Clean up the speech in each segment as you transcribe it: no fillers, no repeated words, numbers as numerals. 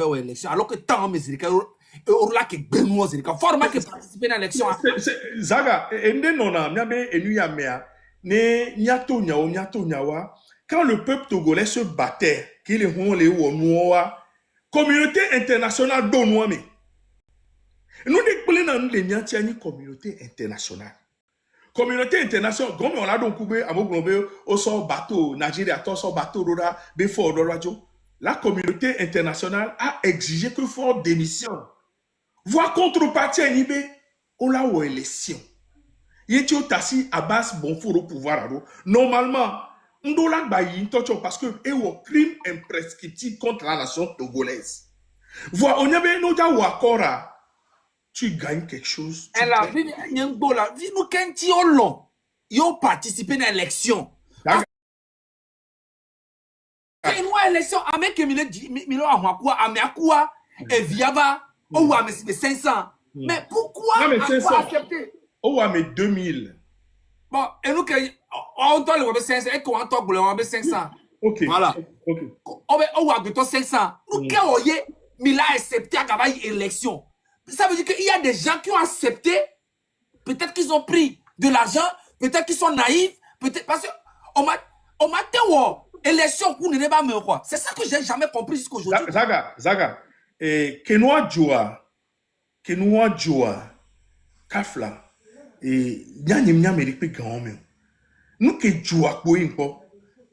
aux élections, alors que tant de Zirika, on l'a que Benoît Zirika, format qui participer à l'élection. Zaga, quand le peuple togolais se battait, qu'il est communauté internationale donne mais nous déclinons les communauté internationale. Communauté internationale, comme on a donc coupé à Moglombe, au sort bateau, Nigeria, au sort bateau, la communauté internationale a exigé que Ford démissionne. Voir contrepartie à Nibé, on l'a eu élection. Il y a aussi Abbas Bonfour au pouvoir. Normalement, on doit parce que il y a un crime imprescriptible contre la nation togolaise. Voir, on y avait un autre accord. Tu gagnes quelque chose. Elle a vu, nous, quand ils ont participé à l'élection. Et nous, l'élection, avec Milo Ahouakoua, Ameakoua, et Viava, ou à 500. Mais pourquoi accepter? Oh, mais 2000. Bon, et nous, on doit le 500, et qu'on entend le 500. Ok. Voilà. Ok. On va 500. Nous, quand on y est, Mila a accepté à avoir une élection. Ça veut dire qu'il y a des gens qui ont accepté, peut-être qu'ils ont pris de l'argent, peut-être qu'ils sont naïfs, peut-être parce qu'on m'a dit, élection pour ne pas me quoi. C'est ça que j'ai jamais compris jusqu'aujourd'hui. Zaga, et Kenoa Joa, Kafla, et Nyanyemnya Méripe Grand-mère. Nous qui jouons,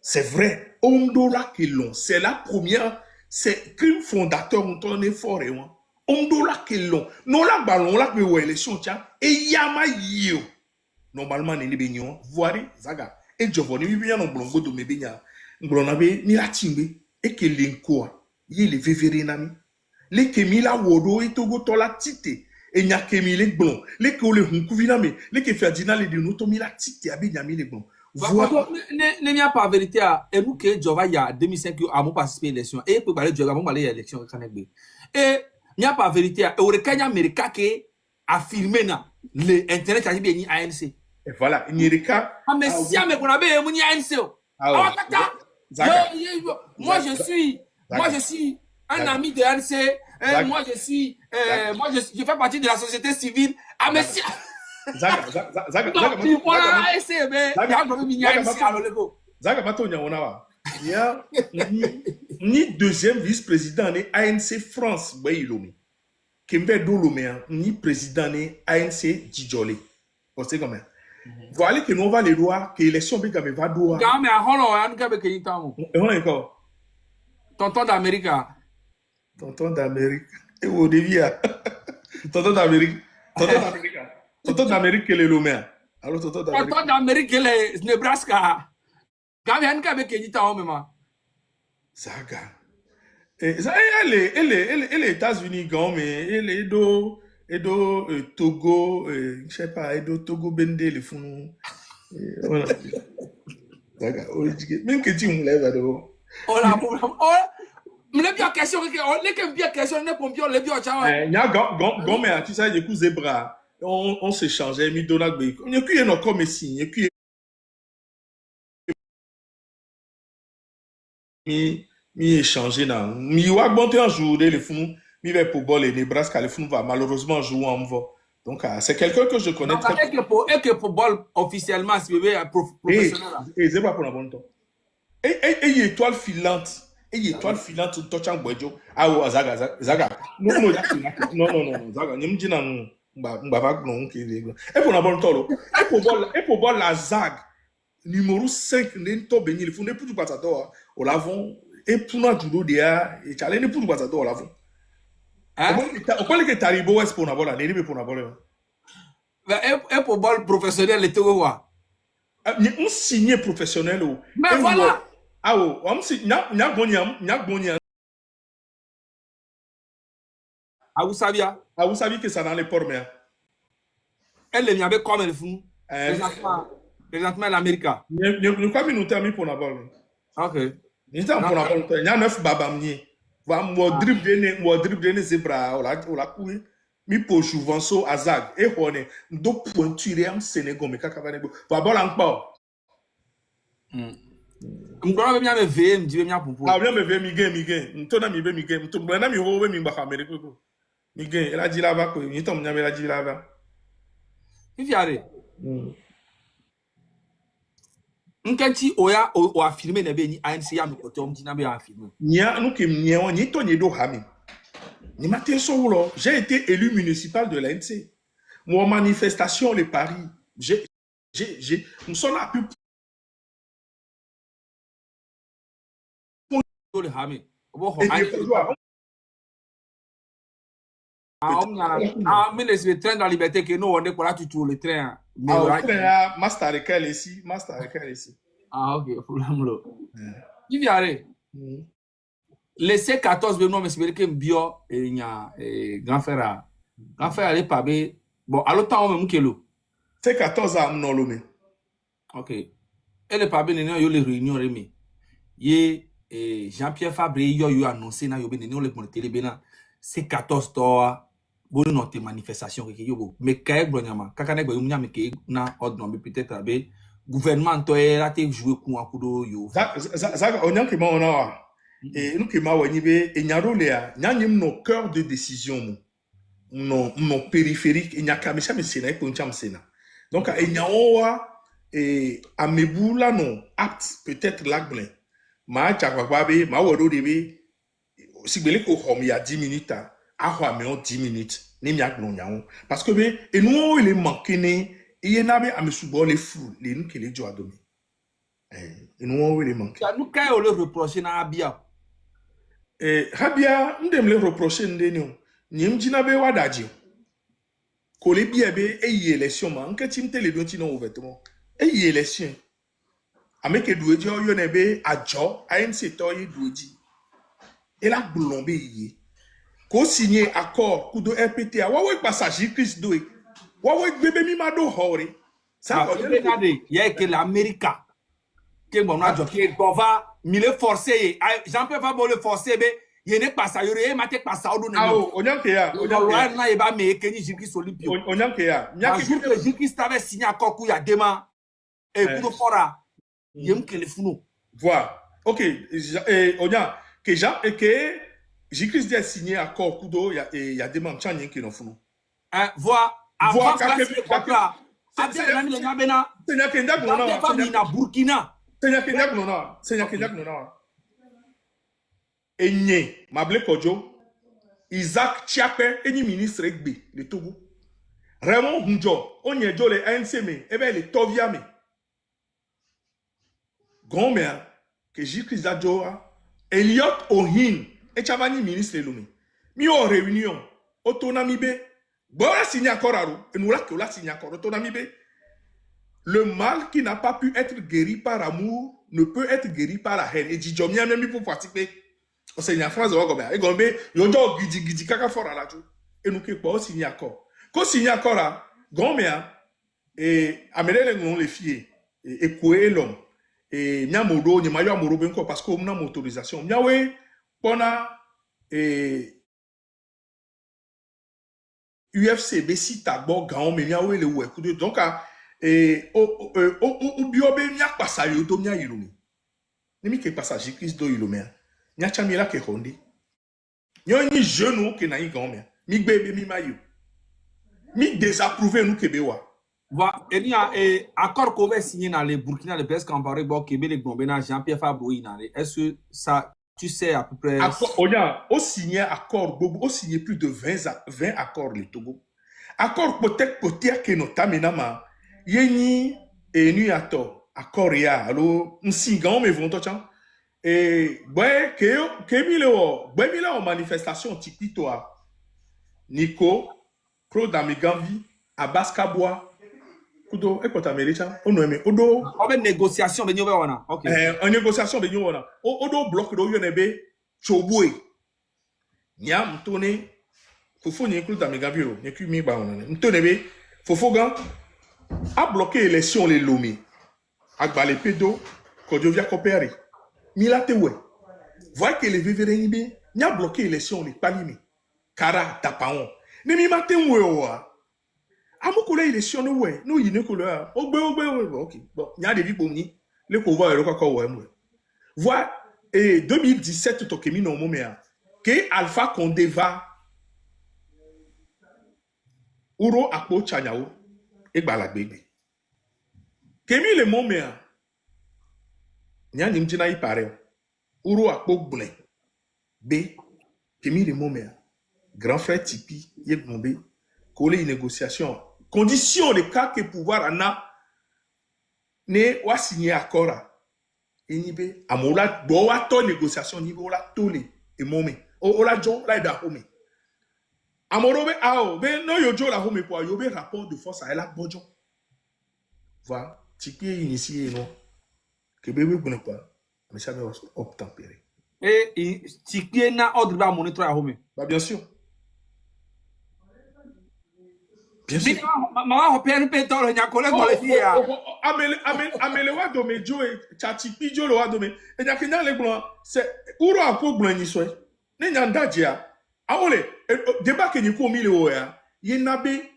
c'est vrai, Ondola qui l'ont, c'est la première, c'est crime fondateur, on est fort et on. Ondola qui l'ont, non la ballon là que vous élection tiens, et Yama Yo. Normalement, n'est pas voirie, Zaga, et je vois, il vient en blongo de mes baignards, blonabé, ni la timbe, et que l'incoa, il est vévérinami. Les Kemila Wodo et Togo Tola Tite. Et n'y a Kemile Blon. Les Kole Hunkuviname. Les Keferdinand et Dinotomila Tite. Abi Nyamile Blon. Voilà. Ne n'y a pas vérité. Et nous, que Jova, il y a 2005, à mon participé à l'élection. Et pour parler de Jova, mon parler à l'élection. Et n'y a pas vérité. Et au Rekanya Amerika qui a affirmé l'Internet a dit ANC. Et voilà. Nirika. Ah, mais si, mais qu'on a bien mon ANC. Moi, je suis un ami de ANC. Moi, je fais partie de la société civile. Ah, mais si. Zaga, ni deuxième vice-président ni ANC France, Kembe Dolomé, ni président ni ANC Djidjolé. Vous savez comment? Voilà que nous va les droits, que l'élection va droit. Tonton d'Amérique. Tonton d'Amérique. Et au début, Tonton d'Amérique. Tonton d'Amérique, quel est le maire? Alors, Tonton d'Amérique, quel est Nebraska? Zaga. Elle est États-Unis, mais elle est Togo, je sais pas, Togo Bende, les fous. Voilà. Zaga, même que tu me lèves à dehors. Oh là, mais bien question, les bien question, les pompiers, les bien mais tu sais, du coup, zébra, on s'échangeait, mi donag be. On y a qu'une autre comme ici, y a qu'une mi échanger là, mi wa bonté un jour les fous, mi va pour bol et Nebraska les fous va malheureusement jouer en va. Donc c'est quelqu'un que je connais très bien. Et que pour bol officiellement c'est bébé professionnel. Et zébra pour la bonne temps. Et étoile filante. Et étoile filante touch en bojo. Ah ouais, Zaga. Non, Zaga, n'y me dit non. Et pour la bonne temps, et pour voir la ZAG, numéro 5, n'en béni, il faut ne plus passer toi, au lavon, et pour nous, tout le et tu allais ne plus passer toi, au lavon. On parle que Taribo est pour la bola, n'est pour la bola. Et pour bol professionnel, les Togo. On signe professionnel. Mais voilà! Ah ouais, on signe, n'a bonniam. Ah, vous saviez que ça dans les ports, mais. Elle est avec comme elle fou. Présentement, l'Amérique. Nous pas mis nous terminer pour la balle. Ok. Nous sommes pour la balle. Il y a 9 babamniers. Va moi dribble c'est bras. On l'a coué. Mi pour Jouvenso Azag. Et on est deux pointurés en Sénégal. Mais qu'à va la balle encore. M'gona bien me veiller, me dire bien pour. Ah, bien me veiller, mi m'tona mi veiller, m'tona mi ho mi mbaka Amérique ko. Mi gain, elle a dit là-bas ko, mi tom nya, elle a dit là-bas. Il y a des. Nkenti oya o affirmer nebe ni ANC ya me côté on dit na be affirmer. Nya nous que nya ni to ni do hami. Ni matin so j'ai été élu municipal de l'ANC. Mon manifestation les paris, nous sommes là plus le hami. Obo ho ai. Mais le train de la liberté que nous on est pour là tu trouves le train. Ah, master quel ici, Ah ok, problème là. Il vient aller. Le C14 be no me sibere ke bio e nya grand frère ale pa be bon alo ta o me mukelo. C14 a non lo me. OK. Et le pa be ne yo le réunion remi. Ye Jean-Pierre Fabré yo annoncé na yo be ne le mon télé bena C14 to bonu no te manifestation ke yo bo mais kay gbo nyama kaka na gbo nya me ke na ordre be peut-être abe gouvernement to e raté jouer coup en kudo yo. Ça on yanke ma ona. Et nous qui m'a wanibe et nyarolea nyanyim no cœur de décision no périphérique et nyaka mesha mesena e poncham sena. Donc et nyaowa et amebula non apte peut-être lagblin. Ma chakwabe ma wodo debe sigbele ko hom ya 10 minutes a ho me 10 minutes ni miak no nyao parce que be et nous il est manqué né et nabe amesubo les fous les nous qui les jo adomi. Et nous il est manqué. Nous kay o le reprocher na abia. Habia ndem le reprocher ndenio nyim jina be wadaji ko le bia be eyi election ma nke timte le don ti no ouvertement eyi election ameke dueji oyo ne be ajo ANC to yi dueji et la blombe yi ko signer accord kudo RPTA wa we passage Chris do wa we gbebe mi ma do hore ça ko le nade ye ke l'Amérique ke bon na jo ke bova mille forcé Jean-Pierre Fabré le forcé be ye ne passa yo re mate passa odo na yo onyanke ya na ye ba me ke ni Jikis Olympio onyanke ya nyaki que Jikis avait signé accord ku ya dema et kudo fora ye mkele funo voilà OK onya que Jean et que Jikis a signé accord kudo ya dema mchanyen ke no funo voilà avant que contrat abia na mi le nyabena senya kenda na na Burkina senya kenda no Enye, Mable Kodjo, Isaac Chiape, eni ministre Egbe, le Togo. Raymond Hunjo, onye jo le ANCM, ebe le Toviame. Grand-mère, que Jikris Adjoa, Elliot Ohin, et Chavani ministre Lumi. Mi en réunion, autonomie B, bon la signé accord à et nous là que la signé accord, autonomie B. Le mal qui n'a pas pu être guéri par amour ne peut être guéri par la haine. Et dit, Jomia même pour participer. On s'est dit en France, on va gombe, yondo gidi kaka fora la tout. Et nous qui quoi signé accord. Quand signé accord là, gombe et amène les filles et coué l'homme et nyamodo ni mayo amoro benko parce que on a autorisation. Nyawe pona et UFC besi tagbo gan mais nyawe le ouais coup donc et o biobe nyak passa yo to nya yirumi. Nimi ke passage Christ do yirumi. Nya chamila ke hondi. Nyo ni jeune ke na yi gan mais mi gbebe mi mayo. Mi désapprouvé nous kebewa. Voilà, il y a un accord qu'on va signer dans les Burkina de Pesque en Barre, Québec, les Gombena, Jean-Pierre Fabré. Est-ce que ça, tu sais à peu près? On a signé accord, on signé plus de 20 accords les Togo. Accord peut-être que notamment, yeni et nuato accord ya, alors on signe mais vont tout et ouais que mille en manifestation tikitoa Nico Claude Amigamvi Abbas Kaboa Kudo ekota americha ono eme odo obe négociation be nyobe wana OK en négociation be nyobe wana odo bloc do yonebe chobue nyam tone fofo ni Claude Amigamvi o nyeku mi ba wana ntonebe fofo gan a bloqué élection les Lomé agba les pédo Kodjovia Koperi milate we voit que les vévérénibe nya bloqué élection les palimi kara tapaon ni mi matin we wa amukule élection we no yine ko le ogbe ok bon nya de bi pomni le ko va ero kokko we mo Voilà, et 2017, Tokemi no moment, que Alpha Condé va, Uro Akpo Chanyao, et Balagbebe. Kemi le moment, Nya Nimjina y pare, Uro Akpo Boulen, B, Kemi le moment, grand frère Tipi, Yek Mombe, Kole une négociation, condition de cas que pouvoir Anna, ne wa signé accord. Enibe amola bo wa to négociation ni bo la tole e momi o la jo la da home amorobe ao be no yo jo la home po yo be rapport de force à la bojo va tipi initié non que bébé bonne pas mais ça va obtempérer et tipi na ordre ba monitor à home bah bien sûr maman PNP tolo nya collègue le fia amele wa do me jo e tipi jo lo wa do me e nya kinya le blanc c'est uro apo blanc ni so ne nya ndajia awole débat que ni ko mi le o ya ye nabe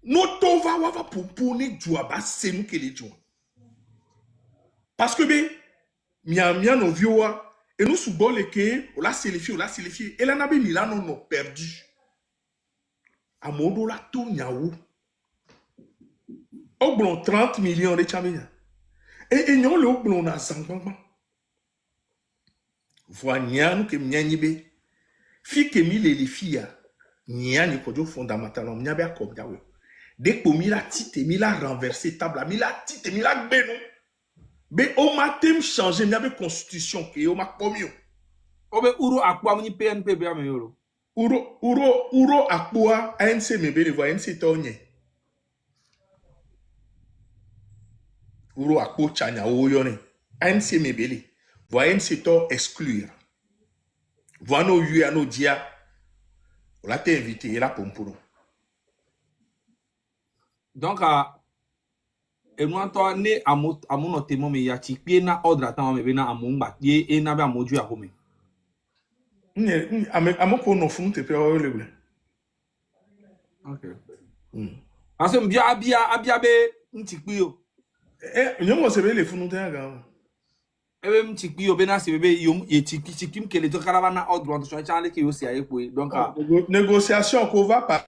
no to va wa va pour ne joa ba c'est nous que les joa parce que be mia no vioa et nous sous bol que on l'a sélectionné et la nabe Milan on a perdu à modo la to nyawo au blon 30 millions de champions et nyon le blon na zangban voyant nous que myanyibe fi que mi les filles nya ni kojo fondamentalement myabe akom yawo dès que mi la tite mi la renverser table mi la tite mi la beno be o matem changer myabe constitution que o ma pomio obe uro akwa mni PNP be ameyoro Uro akpoa ANC mebele vo ANC tonye. Uro akpo chanya oyone. ANC mebele vo ANC to exclure. Vo no yu ano dia. On l'a été invité là pour nous. Donc et nous entend ne amuno temo me ya tikpie na ordre atan me be na amungba ye e na be amoju a home. Amoko no fun te pe o leble. OK. Parce que abia be ntikpi yo. Nyomo se be le funu te aga. Ebe ntikpi yo be na se be yo ye tikim ke le to caravana ordre on so chan le ke yo si aye po donc négociation qu'on va pas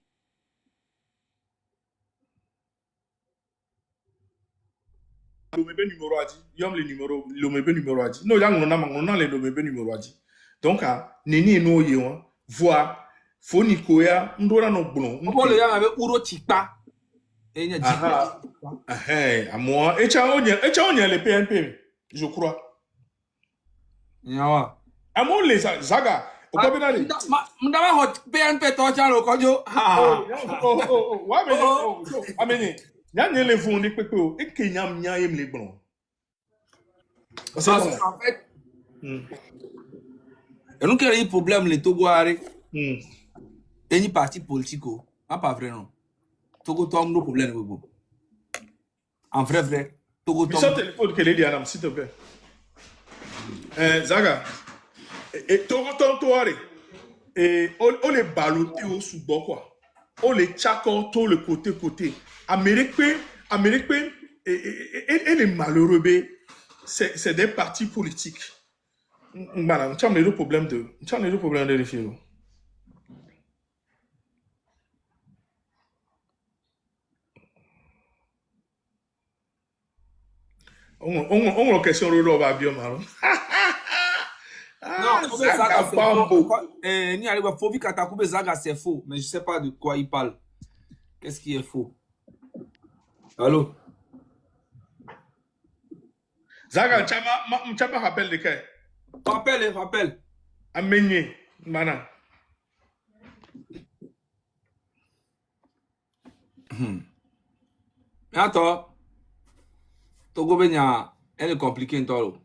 Lomebe numéro adi yom le numéro Lomebe numéro adi no yang on le Lomebe numéro adi donc neni no ye won voir foni koya ndora no blon on le yang avec uro tikpa et nya tikpa à moi echa onye le PNP je crois yawa amo le zaga o ko benale mdawa hot PNP to cha lo kojo wa me ameni nya le fun ni pepe o e kenyam nya yem le blon en fait et nous qu'il y a un problème les Togoare et ni parti politique pas vrai non Togo tombe nos problèmes en vrai Togo tombe ça téléphone que les dianam s'il te plaît Zaga et Togo tombe toare et on les baloter au sous quoi on les tchako tout le côté Amérique et les malheureux c'est des partis politiques. Madame, tu as le problème de les filles. On question de l'eau va bien mal. Non, Zaga c'est faux. Ni arrive faut vite qu'attaquer Zaga c'est faux, mais je sais pas de quoi il parle. Qu'est-ce qui est faux? Allô? Zaga, chama rappelle de quoi? Rappelle. Amenye, mana. Attends. Togo benya, elle est compliquée en tolo.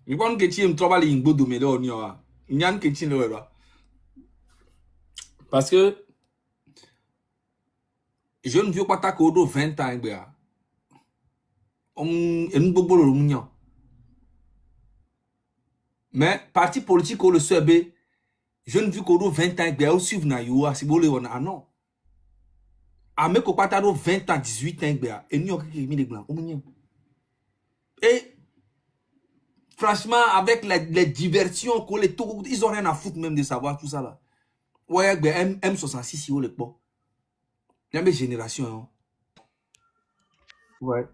Il faut que tu aies un travail in bodo mais là on y a. Il y a un que tu le vois. Parce que je ne veux pas t'accorder 20 ans gba. On est beaucoup le mignon. Mais parti politique ou le SEB, je ne veux qu'au 20 ans gba ou suivre na yo si bolé on a non. A me ko patado 20 ans 18 ans gba et ni o ki mi de blanc o mignon. Et franchement, avec les diversions, ils ont rien à foutre même de savoir tout ça là. Ouais, ben M66, il y a le bon. Il y a mes générations. Hein. Ouais.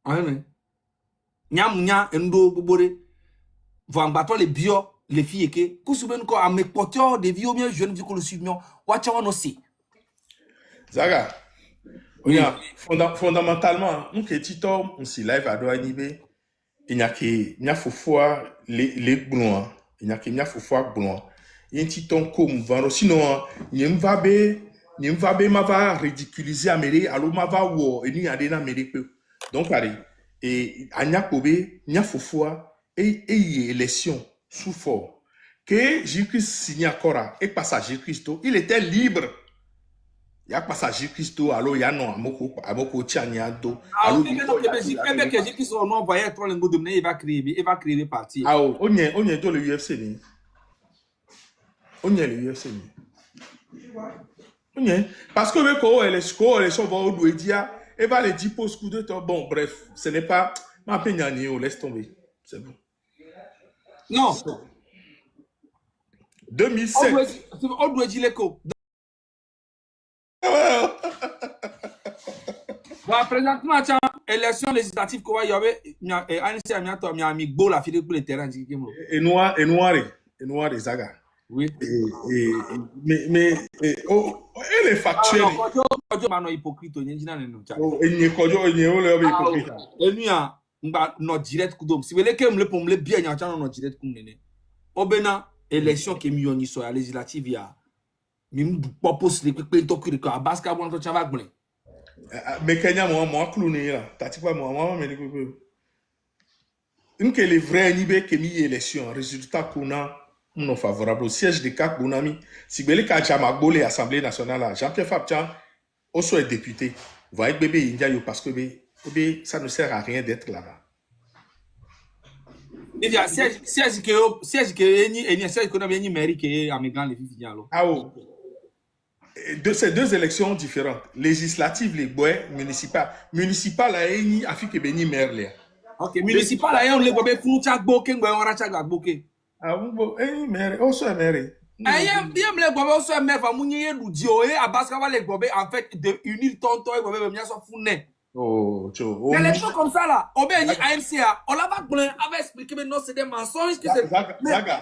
Ah, mais. Nyam, endo, bobore. Vambato les bio, les filles, que. Kousouben ko, à mes potes, des vieux, bien jeunes, vu que le suivant, watch on aussi. Zaga, Oui. fondamentalement, nous qui sommes on s'y live à Douanibe, il n'y a que foufoua les blouins, il n'y a que n'y a foufoua blouin. Il y a un petit ton comme vendre, sinon, il y a un vabe m'a va ridiculiser à mêler, alors m'a va ou et n'y a des na mêler peu. Donc, allez, et à n'y a kobe, n'y a foufoua, et y élection sous fort. Que Jésus-Christ signe à et pas à Jésus-Christ, il était libre. Il y a pas ça Jésus-Christ, alors il y a non, à beaucoup Tchaniado. Ah, oui, mais non, que Jésus-Christ, on envoyé trop le mot de il va créer parti. Ah, on est dans le UFC. On est le UFC. On est. Parce que quand les scores, les choses vont au dia, et va les 10 postes coup de temps. Bon, bref, ce n'est pas ma peine, laisse tomber. C'est bon. Non. 2007. On doit dire l'écho. Bon, présentement, tiens, élection législative, quoi, il y avait un ami beau la fille pour le terrain. Et noir, Zaga. Oui. Mais, elle est factuelle. Non, hypocrite, il y a no direct kudom si wele kem le pom le bien nya chano no direct kum nene obena élection ke mi yoni so ya législative ya mi purpose le pe to kuri ko abaska bon to chava gbon mais Kenya moi clowné là tati pas moi mais une que les vrais nibe ke mi élection résultat kuna non favorable au siège de CAC Bonami si bele ka chama bolé assemblée nationale Jean-Pierre Fabtian aussi est député voyez bébé india yo parce que ça ne sert à rien d'être là-bas. Il y a siège que ni siège que na bien ni mairie que amigan les filles alors. Ah oh. De ces deux élections différentes, législatives les bois municipal là ni afike beni maire là. OK, municipal là on le bobe funu chak boke ngbe on ra chak boke. Ah bon maire, also maire. Bien le bobe also maire fa munye lu di o e abaska va le bobe en fait de unir tonton e bobe mia so fune. Oh, l'élection comme ça là, on va dire AMCA, on l'a pas avait expliqué mais non c'est des mensonges que c'est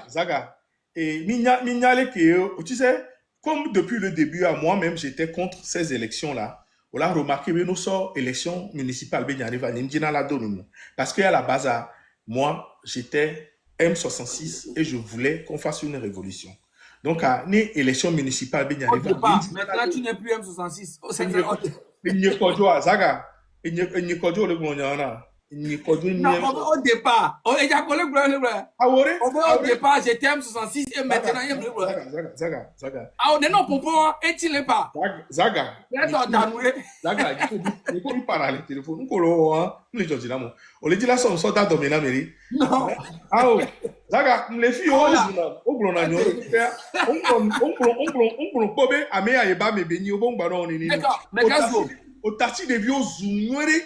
Zaga. Et mignale que tu sais comme depuis le début à moi-même j'étais contre ces élections là. On a remarqué que nous sommes élections municipales ben arrive à Nimdina la donne parce qu'à la base moi j'étais M66 et je voulais qu'on fasse une révolution. Donc à une élection municipale ben arrive. Maintenant tu n'es plus M66. Il n'y a pas de Zaga. Il n'y a pas de au départ, au départ, j'étais M66 et maintenant il y a Zaga. Ah, on est non pour est-il pas Zaga. Zaga, il faut parler au téléphone. Nous les gens on les dit là son soldat dominant mairie. Non. Ah Zaga, les filles on pobe amea eba me beni obon gbaro on ni. D'accord, o tati de vieux zunwere.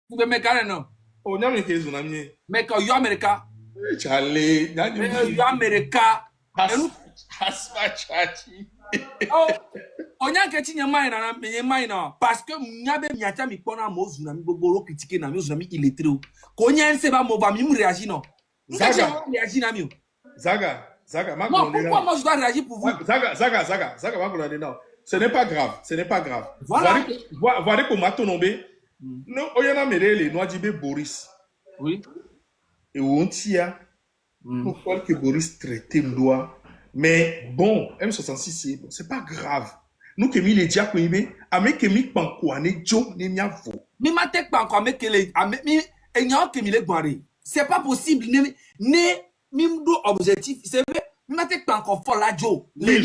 Vous me mécaner non. O nya me ke zuna mi. Mais quand yo America. Chale, yo America. Haspa chachi. Oh, on y a que tu n'as pas parce que n'yabe miata mi pona mo zuna mi boboro critiquer na mi zuna mi illettré. Ko nya nse ba mo ba mi réagir non. Zaga réagir na mi. Zaga, non, pourquoi moi je dois réagir pour vous? Zaga, non. Ce n'est pas grave. Voilà. Voilà pour Matonombe. Non, oyana merele no ajibe Boris. Oui. Et on tia. Pourquoi que Boris traitait moi? Mais bon, M66 c'est pas grave. Nous que mi les dia ko ibe, ame que mi pankwane jo ne miavo. Mi matek pankwane que les mi enyan que mi le gbare. C'est pas possible ne mimdo objectif, c'est vrai. Mi matek pankwane fort la jo. Oui,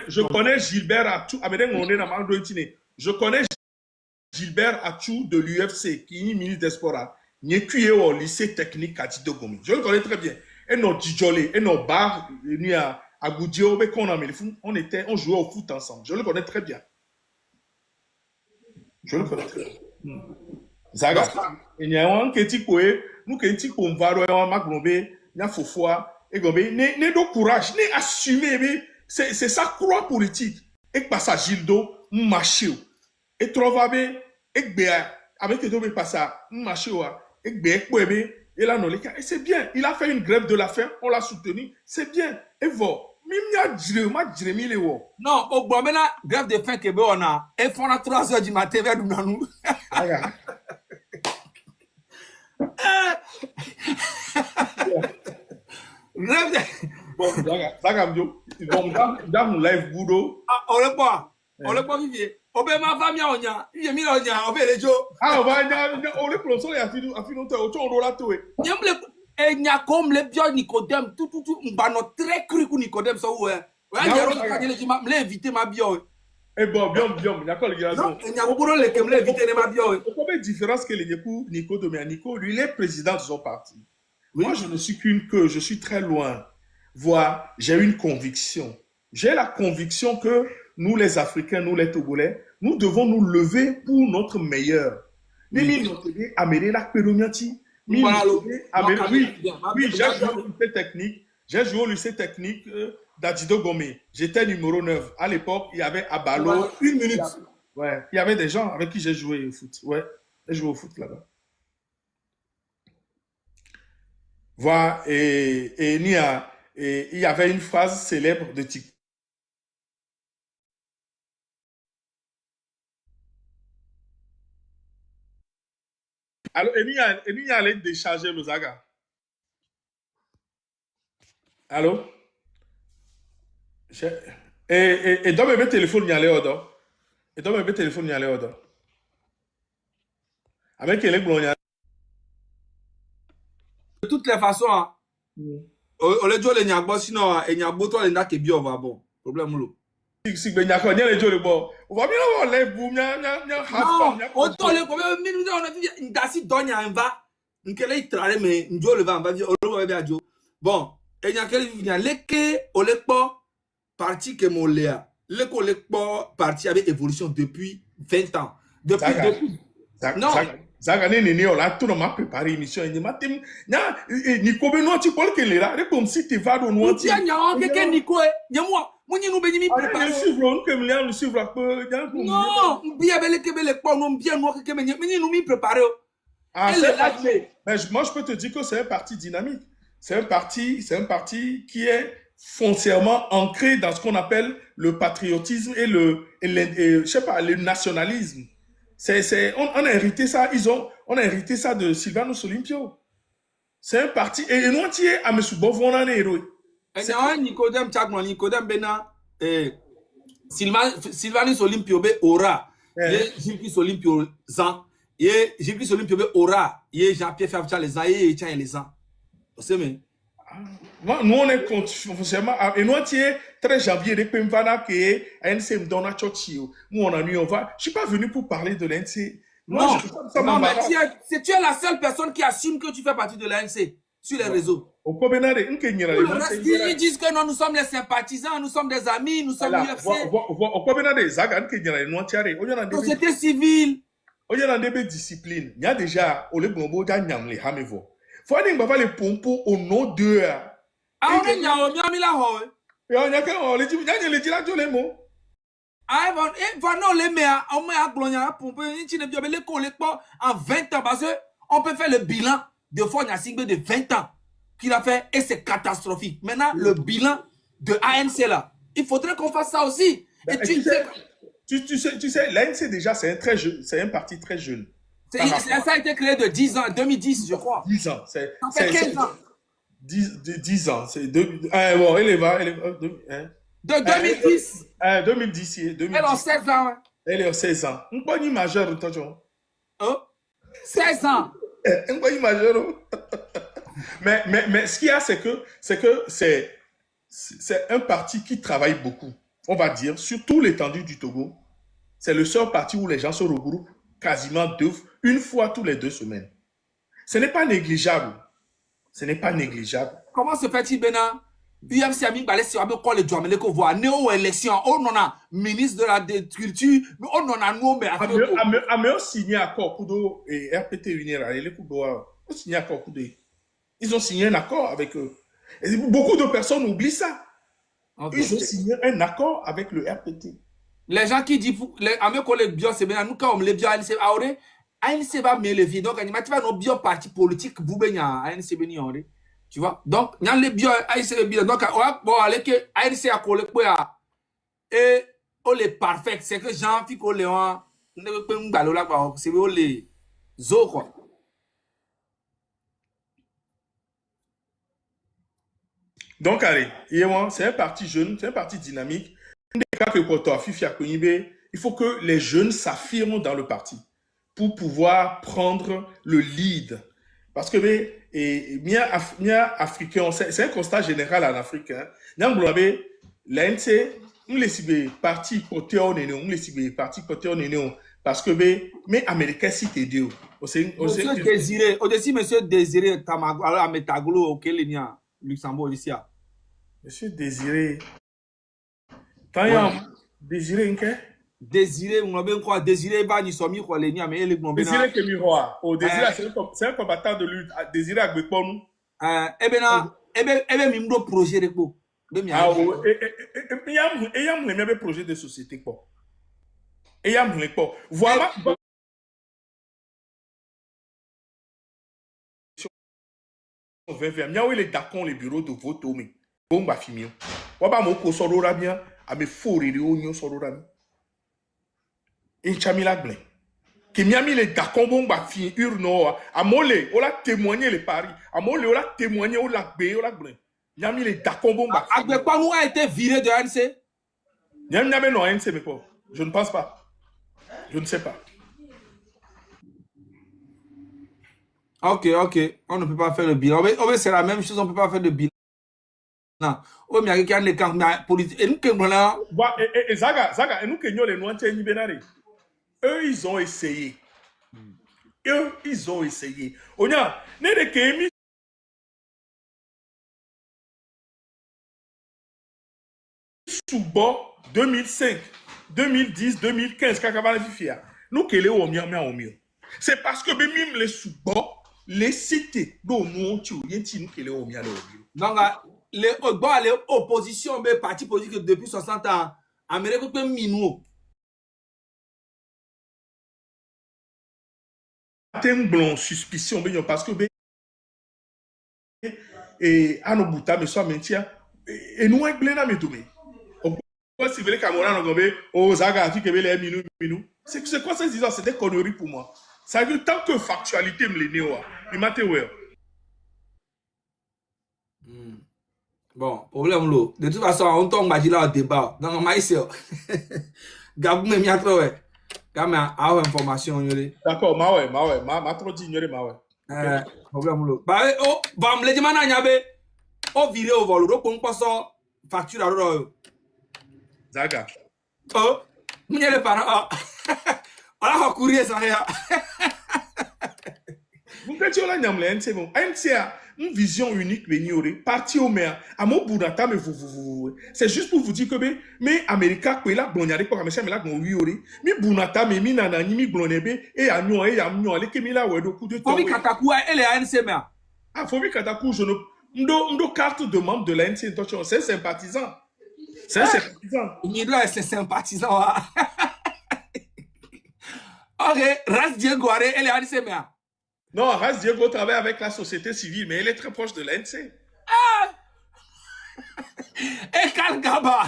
je connais Gilbert Atou, je connais Gilbert Atou de l'UFC qui est ministre des Sports. Il est au lycée technique Katido Gomi. Je le connais très bien. Et nos Djolé, et nos bars, à Goudio, on jouait au foot ensemble. Je le connais très bien. Je le connais très bien. Zaga. Il y a un qui est coé, nous qui est pour voir un magrombe, il y a fofoa, et gombe, ne do courage, ne assumer, c'est sa croix politique. Et passe à Gildo, machio. Et trouve et béa, avec le passe à machio, et béa, et là, non, les cas, et c'est bien. Il a fait une grève de la faim, on l'a soutenu, c'est bien. Et voilà. Non, au bon, maintenant, grève de faim que on a, et font à 3 heures du matin vers nous. Grève de. Bon, dans mon live, Boudo. Ah, on le pas vivre. On peut ma famille, on y a, il y a mis on y a, on fait les jours. Ah, on le plonge, on est à finir, on l'a tout. Et il y a comme les biens Nicodème, tout, bah, très cru que Nicodème, ça, ouais. Ouais, il y a l'ai invité ma bio. Eh bon, bien, il y a quoi, les gars? Non, il y a beaucoup de gens qui m'ont invité ma bio. Pourquoi la différence que les époux Nico Domenico, lui, il est président de son parti. Oui. Moi, je ne suis qu'une queue, je suis très loin. Voilà, j'ai une conviction. J'ai la conviction que nous, les Africains, nous, les Togolais, nous devons nous lever pour notre meilleur. Oui, j'ai joué au lycée technique d'Adido Gomé. J'étais numéro 9. À l'époque, il y avait Abalo. Une minute. Ouais, il y avait des gens avec qui j'ai joué au foot. Ouais, j'ai joué au foot là-bas. Voilà, et il y avait une phrase célèbre de TikTok. Alors, il y a allé décharger le Zaga. Allô? Et dans mes téléphones, il y a les ordres. Et dans mes téléphones, il y a les ordres. Avec les blonds, De toutes les façons, on le dit les nyagbo, sinon, et nyagbo, toi, les nak et bio, va bon. Problème, l'eau. Si ben nyako, n'y a les deux le bon. On va bien avoir les boum, non, autant les problèmes, mais nous, on a dit, d'assis, donne un va, n'kele y trare, mais n'jo le va, on va dire, on va bien, bon, et nyakele, il y a l'éke, on le pas, parti que mon léa. L'éco, le pas, parti avec évolution depuis 20 ans. Depuis. Non. Zagane nene on a tout dans ma préparé émission et ma tem nya Nico Benoît tu parles que là comme si tu vas dans noir tu nya que Nico nya moi ni nous béni préparer nous suivre comme là nous suivre peu non bien belle que belle pas non bien moi que mais ni nous mi préparer ah mais moi je peux te dire que c'est un parti dynamique, c'est un parti qui est foncièrement ancré dans ce qu'on appelle le patriotisme et je sais pas, le nationalisme. On a hérité ça, on a hérité ça de Sylvanus Olympio. C'est un parti, et nous entiers à M. Bovon en héros. Et Nicodème Tchakman, Nicodème Bena, Sylvanus Olympio be aura, Gilles Olympio Zan, et Gilles Olympio be aura, et Jean-Pierre Favcha les ans, et Tchang les ans. Vous savez, nous on est foncièrement, et nous entiers, 13 janvier, de Pemvana, qui est ANC Mdona Chochio. Nous on a mis, je suis pas venu pour parler de l'ANC. Non, mais tu es la seule personne qui assume que tu fais partie de l'ANC sur les réseaux. Ils disent que non, nous sommes les sympathisants, nous sommes des amis, nous sommes l'UFC. Société civile. Il y a des disciplines. Il y a déjà, au lieu de faut aller voir les pompos au nom d'eux. Ah, on est mis là, et on y a qu'un, les dit là, les mots. Ah, non, les mères, on met à Glonia pour en 20 ans, parce qu'on peut faire le bilan de Fonia Singbe de 20 ans qu'il a fait et c'est catastrophique. Maintenant, le bilan de ANC là, il faudrait qu'on fasse ça aussi. Et tu sais, l'ANC déjà, c'est un parti très jeune. Ça a été créé de 10 ans, 2010, je crois. 10 ans. Ça fait 15 ans. 10 ans. C'est bon, elle va. De 2010. 2010. Elle a 16 ans. Elle a 16 ans. On peut y majeur, 16 ans. On peut y majeur. Mais ce qu'il y a, c'est que c'est un parti qui travaille beaucoup. On va dire, sur tout l'étendue du Togo. C'est le seul parti où les gens se regroupent quasiment une fois tous les 2 semaines. Ce n'est pas négligeable. Ce n'est pas négligeable. Comment se fait-il, Bena, UMC a mis balai sur quoi les Djamele qu'on voit néo élection on en a ministre de la culture mais on en a nous mais a signé accord pour et RPT unir à les on signé accord pour ils ont signé un accord avec eux et beaucoup de personnes oublient ça. Ils ont signé un accord avec le RPT. Les gens qui disent les amis collègues bio c'est bien nous quand on les bio ANC aure ANC va mais le vie donc animatif nos bio parti politique boubenya ANC beni aure. Tu vois? Donc, il y a les bio, donc, bon, allez que ANC a collé quoi et on les parfait, c'est que Jean fi collé on ne peut pas m'balo là quoi, c'est on les zo quoi. Donc, allez, c'est un parti jeune, c'est un parti dynamique. Il faut que les jeunes s'affirment dans le parti pour pouvoir prendre le lead. Parce que africain, c'est un constat général en Afrique. L'ANC, on les parti côté on est on les parti côté on est parce que mais américain si t'es Dieu. Monsieur Désiré, au-dessus monsieur Désiré Tamago alors à Metaglo au Kenya Luxembourg ici. Monsieur Désiré. Quand il y a Désiré inque Désiré, on a quoi Désiré va ni somi quoi les nia mais les bon Désiré que miroir. Oh Désiré c'est un combattant de lutte. Désiré avec nous. Ebe mimdo projet de quoi. Ah oh et y a un projet de société quoi. Et y a un quoi. Voilà. Miaou les d'accord les bureaux de vote mais bon ba fimio. Wa ba mo ko sorora bien a me fori de onyo sorora mi. Et chamila gble. Que miami les d'accord bon ba fi urno a mole o la témoigner les paris. A mole o la témoigner o la gbe o la gble. Miami les d'accord bon ba. Agbepa nous a été viré de ANC. Miami non ANC mais pas. Je ne pense pas. Je ne sais pas. Ok, on ne peut pas faire le bilan. C'est la même chose, on ne peut pas faire de bilan. Non. Oh, mais il y a des camps politiques. Et nous, Zaga, et nous, les noirs, eux, ils ont essayé. On a, n'est que sous bord 2005, 2010, 2015, nous, qui au mieux. C'est parce que même les sous bord les cités dont nous nous qui les au mieux. Donc, les oppositions, les partis politiques depuis 60 ans, Amérique peut minou. Une suspicion parce que et à nos boutas mais soit mentir et nous avec blena metomé. Si vous voulez Cameroun au Zaga qui les minou. C'est quoi ces histoires? C'est des conneries pour moi. Ça veut dire tant que factualité me les néo, il m'a dit ouais. Bon, problème là. De toute façon, on tombe là au débat. Dans mon maïs, Gabou me m'a trop ouais. Quand a information d'accord, ma trop dit ignorer ma ouais. Problème là. Bah oh, va me le dire maintenant nyabe. O viré au vol, donc on passe facture à Zaga. Oh, m'y a les parents. On a couru ça là. Vous faites là nyamle c'est bon. NCA une vision unique venir parti au maire à mon boudata mais vous c'est juste pour vous dire que mais America quoi là blonyare quoi mais ça mais là gon wiori mi bunata mais mi nana ni mi blonebe et anyo ale que mi là ouais do coup de temps. Fobi Katakou elle est ANC maire. Ah Fobi Katakou je ne ndo carte de membre de l'ANC c'est sympathisant. C'est sympathisant. Il doit être sympathisant. OK, Ras Diego elle est ANC maire. Non, Ras Diego travaille avec la société civile, mais elle est très proche de l'ANC. Ah! Et Karl Gaba.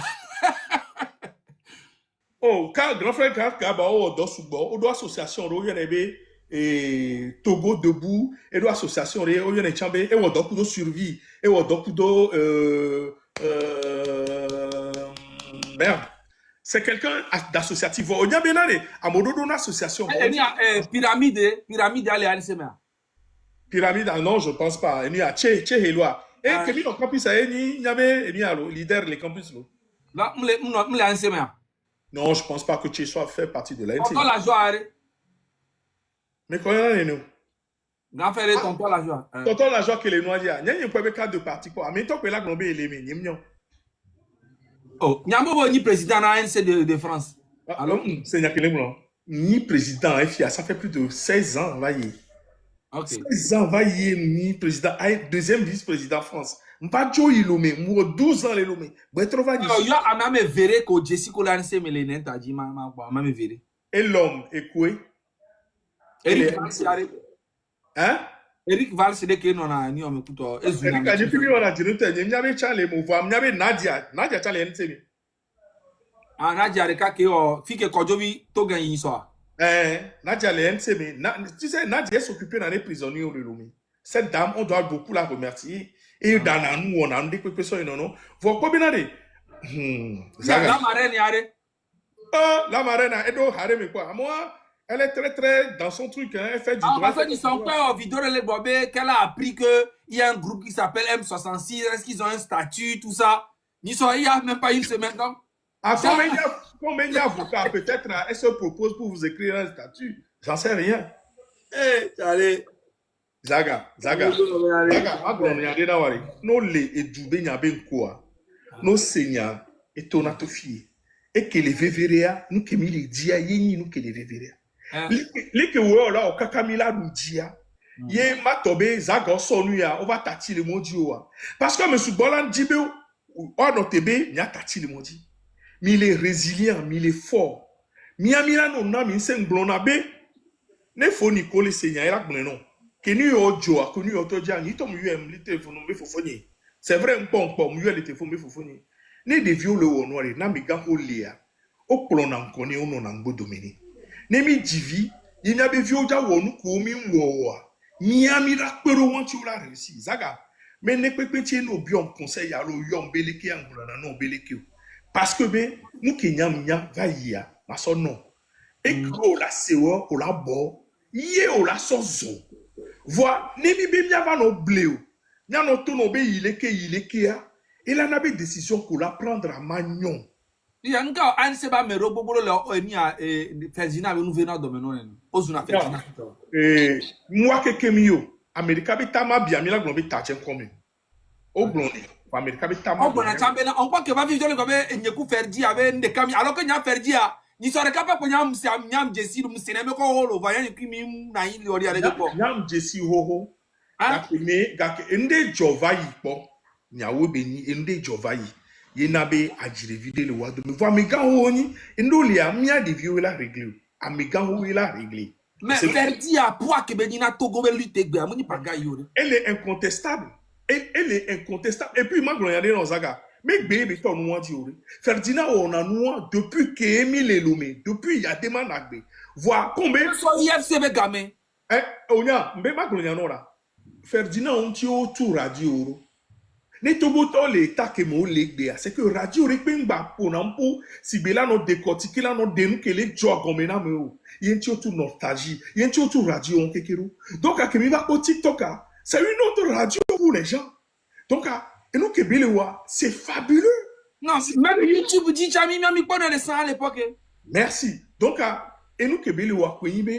Oh, grand frère Karl Gaba, on doit association, on doit et Togo debout, et doit association, on doit chamber, et on doit coup de survie, et on doit coup de merde. C'est quelqu'un d'associatif. On y a bien allé. À mon dos, une association. Pyramide, allez, allez, Pyramide, non, je ne pense pas. Il y a Tché Helwa. Et Kemi, le campus, il y avait le leader, les campus. Non, je ne pense pas que Tché soit fait partie de l'ANC. On la joie. Mais quand il y en a, nous. Grand frère et tonton la joie. Tonton la joie que les noirs disent. N'y a pas de cas de parti quoi. Mais tant que là globé il est mignon. Oh, Nyambo ni président de ANC de France. Alors, c'est ni président FIA, ça fait plus de 16 ans, va y. Okay. 16 ans, va y, ni président, deuxième vice-président France. Mbajo Ilome, moi 12 ans les Lomé. Il y a même verré que Jessica l'ANC me l'est a dit, même verré. Et l'homme, et quoi? Eric Valls, hein? Eric Valls, c'est que non a ni on écoute. Eric a dit que on a dit nous n'y avait Charles Mouva, n'y avait Nadia Charles NCB. Ah Nadia Reka que fille que Kojovi to gagne ça. Nadia NCB, tu sais Nadia s'occuper dans les prisonniers de Lomé. Cette dame, on doit beaucoup la remercier. Et dans nous, on a dit que personne non. Vous quoi bien aller? La marraine yare. La marraine a aidé Haré mais quoi? Moi, elle est très dans son truc. Hein, elle fait du droit. En fait, ils sont pas en vidéo de l'Ebobé qu'elle a appris qu'il y a un groupe qui s'appelle M66. Est-ce qu'ils ont un statut, tout ça? Il y a même pas une semaine donc. Ah, combien d'avocats peut-être elle se propose pour vous écrire un statut? J'en sais rien. Allez. Zaga, no le edube nyabe quoi. No senya etonato fie. Et que les veverea, nous que mi les dia yeni nous que les veverea. Les que wo là o kakamila nous dia. Ye matobe zaga sonu ya, on va tati le modi wa. Parce que monsieur Bolan Djibe o no tebe nya tati le modi. Mi il est résilient, mi il est fort. Mi amila no na mi sen blona be. Ne fo ni ko le senya ila non. C'est vrai, le téléphone, ne de viole au noir, na mi gambo lea, au plonam kone on en go domini. Ne mi divi, il n'y a pas vioja wonu komi mwoa. Miami la pero wanti la réussi. Zaga, mais ne peut pas no bion conseil à lo yom beleke angulana non beleke. Parce que ben, nous qui nyam va yia, ma son non. Et que la sewa, o la bo, yé o la sozo. Voilà, nemi be miava no bleu. Nya no to no be ileke ya. Et là, on a des décisions qu'on la prendre à Magnon. Il y a un cas, un seba me robobolo le ni a Ferdinand nous venons de menon. Ozuna Ferdinand. Moi que kemio, America be tama bien, mi la globé tachen comme. Au blondé. America be tama. On bona chambena, on croit que va vivre le gobe nyeku Ferdi avec des camions alors que nya Ferdi a ni sore capable pour nyam Jesse mu sineme ko holo voyant que mi na il yori ale ko. Nyam Jesse ho. Gake ende jova yi po. Nyawo beni ende jova yi. Yenabe ajire vide le wado. Me voit me gan oni endo lia mia de vieux la régler. A me gan ho la régler. Mais Ferdi a poids que bedina Togo be lutte gbe amuni pa ga yori. Elle est incontestable. Elle est incontestable. Et puis ma gloriade dans Zaga. Mais bébé ton noir diori. Ferdinand on a noir depuis que Émile Lomé, depuis il y a des managbe. Voir combien so IFCB gamin. Onya, mbe ma gloriade là. Ferdinand on tio autour radio. Ne toboto l'état que mo legbe, c'est que radio repengba ponampo si bela no décortiquer là no denu que les joie comme na me. Yenti autour nostalgie, yenti autour radio on kekero. Donc à que mi va au TikTok, c'est une autre radio pour les gens. Donc et nous que Bilewa, c'est fabuleux. Non, même YouTube dit Jami mi pas dans les sang à l'époque. Merci. Donc et nous que Bilewa Kouibe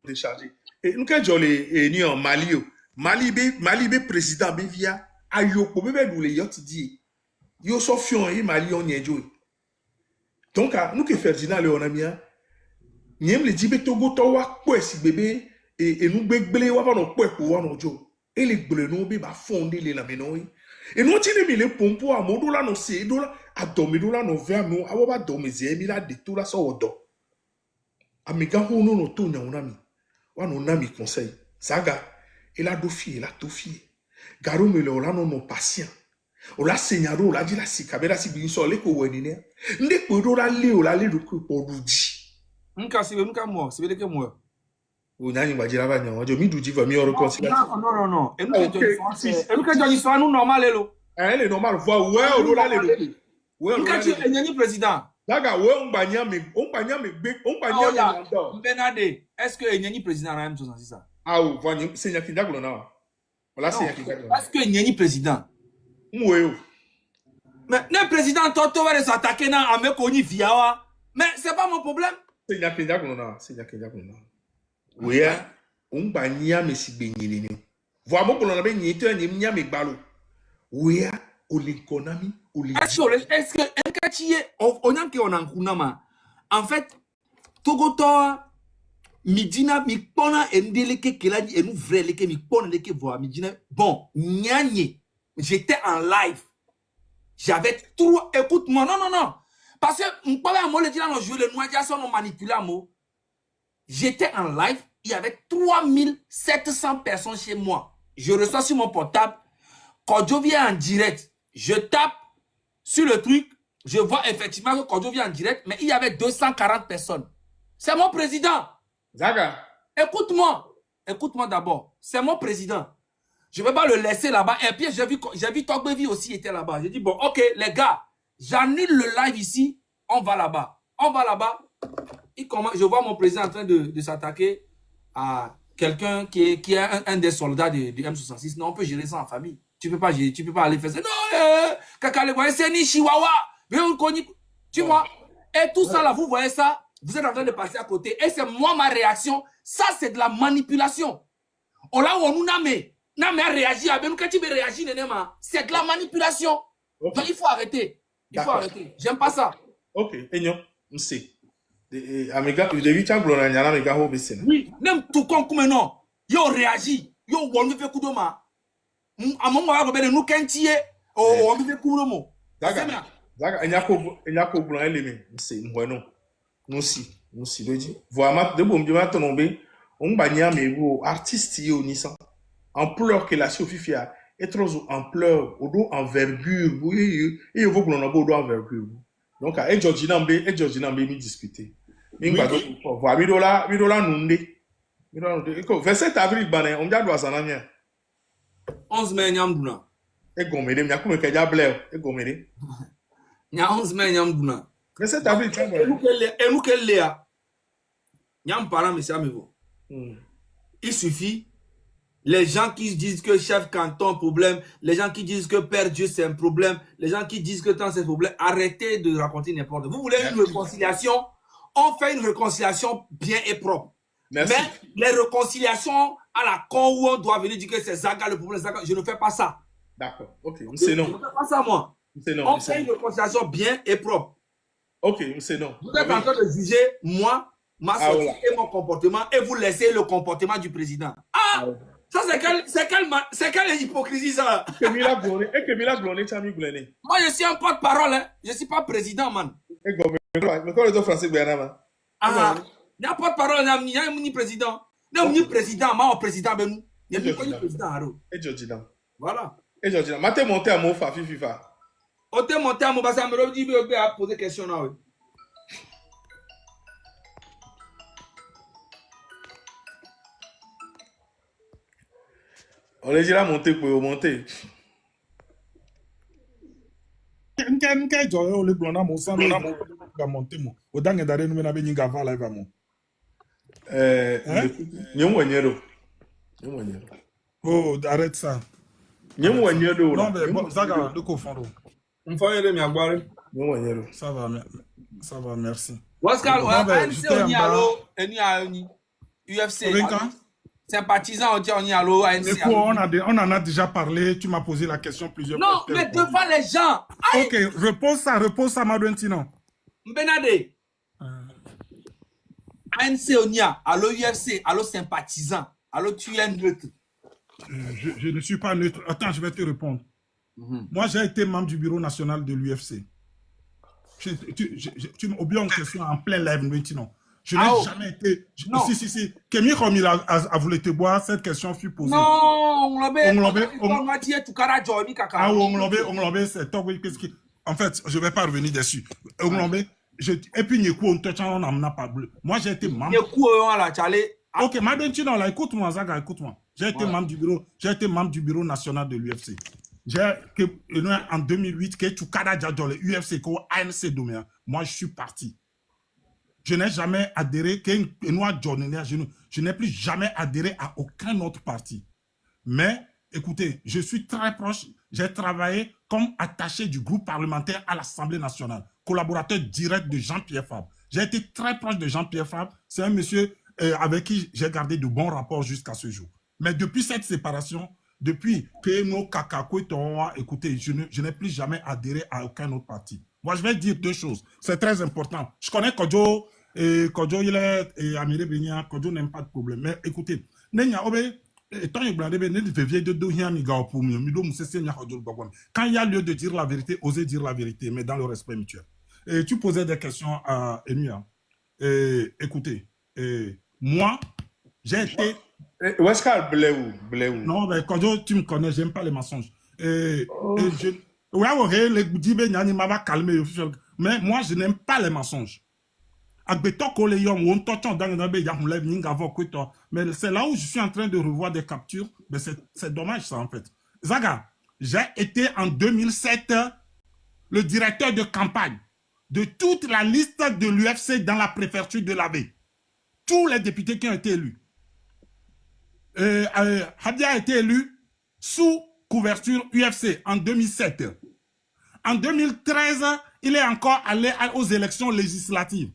décharger. Et nous que jolé ni en Mali. Mali be président be via ayoko bebe doule yot di. Yo sofion et Mali on yejo. Donc nous que Ferdinand le onamia nyem le dibe Togo to wa kwesi bébé et nous begbele wa ba no kwepo wa no jo. Et les bleus be ba fondé les lamenoy. Et nous tine mi le pompo a modola no se dola a domidola no ver no a ba domeze mi la de tout la so odo. Amiga ho no to nya onami. Wa no nami conseil. Saga il a dofié, il a tout fié. Garo me le non non patient. On l'a seigné, on l'a dit la sikabera si bien sur les cowenine. Ndé podo la lé, on l'a lé de quoi pour doudi. Nka si nka moi, c'est que moi. On a ni badira ba nyan, jo mi doudi va mi reconciliation. Non. Et nous que Johnny soit nous normal lo. Elle est normal, voir ouais, on l'a lé. Ouais, on dit nyani président. Daga ouais, on banya me Benade, est-ce que nyani président na M66 ça? Ah, vous voyez, c'est Nyakindaglo là. Voilà, c'est Nyakindaglo. Parce que Nyani président. Oui. Mais le président Toto va s'attaquer dans Amekoni Viawa. Mais c'est pas mon problème. C'est Nyakindaglo là. C'est Nyakindaglo là. Ouya, on ba nyame si benyini. Voa mo kolona be nyite nyame gbalo. Ouya, olinkonami, Est-ce que on a qu'on a kunama. En fait, Togoto midina mi pona endeleke keladi enu vrai leke mi pona leke voa midina. Bon, nyanye. J'étais en live. J'avais trop. Écoute-moi, non. Parce que on jouait le noix on manipulait mot. J'étais en live, il y avait 3700 personnes chez moi. Je reçois sur mon portable. Quand je viens en direct, je tape sur le truc, je vois effectivement que quand je viens en direct, mais il y avait 240 personnes. C'est mon président. Zaga. Écoute-moi d'abord. C'est mon président. Je ne vais pas le laisser là-bas. Et puis, j'ai vu Togbevi aussi était là-bas. J'ai dit, bon, ok, les gars, j'annule le live ici. On va là-bas. Je vois mon président en train de s'attaquer à quelqu'un qui est un des soldats de M66. Non, on peut gérer ça en famille. Tu peux pas aller faire ça. Non, c'est ni chihuahua. Tu vois. Et tout ça là, vous voyez ça, vous êtes en train de passer à côté. Et c'est moi, ma réaction. Ça, c'est de la manipulation. On l'a où on nous nomme. Non, mais réagir, c'est de la manipulation. Okay. Donc, il faut arrêter. J'aime pas ça. Ok, Enyo, on sait. Amiga, je devais t'en glorifier, n'yana amiga ho besena. Oui, même tout comme non. Yo réagit. Yo, on me fait coup de main. À mon moment, on nous quintier. On me fait coup de mot. Zaga, enyako blanc eleme, c'est bueno. Nous si, le dit. Voilà, de bon, je vais te nommer. On va dire mais vous artistes yo ni ça. Ampleur que la Sofia est trop ampleur, au dos envergure, oui, et il faut que l'on a beau dos envergure. Donc, à Georgina Mbe, mi discuter. Voilà, midola nunde. 27 avril, on dit à doit s'en aller. 11 mai, nyamduna. Et gomede, m'a comme que ya bleu, et gomede. Nya 11 mai, nyamduna. 27 avril, tu vois. Et nous qu'elle l'est. Nyam parent, monsieur Amevo. Il suffit. Les gens qui disent que chef canton problème, les gens qui disent que Père Dieu c'est un problème, les gens qui disent que tant c'est un problème, arrêtez de raconter n'importe quoi. Vous voulez une réconciliation? On fait une réconciliation bien et propre. Merci. Mais les réconciliations à la con où on doit venir dire que c'est Zaga le problème, Zaga, je ne fais pas ça. D'accord, ok, c'est non. Je ne fais pas ça moi. On fait une réconciliation bien et propre. Ok, c'est non. Vous êtes en train de juger moi, ma sortie et mon comportement et vous laissez le comportement du président. Ça, c'est quelle hypocrisie, ça? Et que Mila Glone, tu as mis Glone. Moi, je suis un porte-parole, hein. Je ne suis pas président, man. Mais quand les autres français, il y a porte-parole, il y a ni président. Il y a ni président, moi, président, il y a ni président. Et Georgina. Voilà. Et Georgina, ma t'es monté à mon FIFA. On t'est monté à mon bassin, mais on dit, à poser question là, oui. On les dit là monter pour monter. Nka jọ ole blona mo san na mo ga monter mo. O dange dare no me na be nyinga va live mo. Nyemwenyero. Oh, arrête ça. Nyemwenyero. Non mais bon, ça ga de confondre. Mfanye mi agbare. Nyemwenyero. Ça va, merci. Wascal, ANC oni allo, eni aoni. UFC. Sympathisant, on y allo, ANC. On en a déjà parlé, tu m'as posé la question plusieurs fois. Non, mais devant les gens. Ok, repose ça, Madouentino. Mbenade. ANC Onia, allo UFC, allo sympathisant, allo tu es neutre. Je ne suis pas neutre. Attends, je vais te répondre. Moi, j'ai été membre du bureau national de l'UFC. Tu m'oublies une question en plein live, maintenant. Je n'ai jamais été... Si. Kémy Romil a voulu te boire, cette question fut posée. Non, on l'avait... En fait, je ne vais pas revenir dessus. Et puis, on n'a pas bleu. Moi, j'ai été membre... Ok, Madentino, là, écoute-moi, Zaga, écoute-moi. J'ai été membre du bureau national de l'UFC. En 2008, que tu as dans le UFC, ANC Doméa. Moi, je suis parti. Je n'ai jamais adhéré, je n'ai plus jamais adhéré à aucun autre parti. Mais, écoutez, je suis très proche, j'ai travaillé comme attaché du groupe parlementaire à l'Assemblée nationale, collaborateur direct de Jean-Pierre Fabre. J'ai été très proche de Jean-Pierre Fabre, c'est un monsieur avec qui j'ai gardé de bons rapports jusqu'à ce jour. Mais depuis cette séparation, depuis que nos Kakakoué, écoutez, je n'ai plus jamais adhéré à aucun autre parti. Moi, je vais dire deux choses. C'est très important. Je connais Kodjo, et Kodjo, il est Amiré Benia, Kodjo n'aime pas de problème. Mais écoutez, quand il y a lieu de dire la vérité, osez dire la vérité, mais dans le respect mutuel. Et tu posais des questions à Enuya. Écoutez, moi, j'ai été... Wesker Bléou. Non, mais quand tu me connais, j'aime pas les mensonges. Mais moi, je n'aime pas les mensonges. Mais c'est là où je suis en train de revoir des captures. Mais c'est dommage, ça, en fait. Zaga, j'ai été en 2007 le directeur de campagne de toute la liste de l'UFC dans la préfecture de l'Abbé. Tous les députés qui ont été élus. Hadia a été élu sous couverture UFC en 2007. En 2013, il est encore allé aux élections législatives.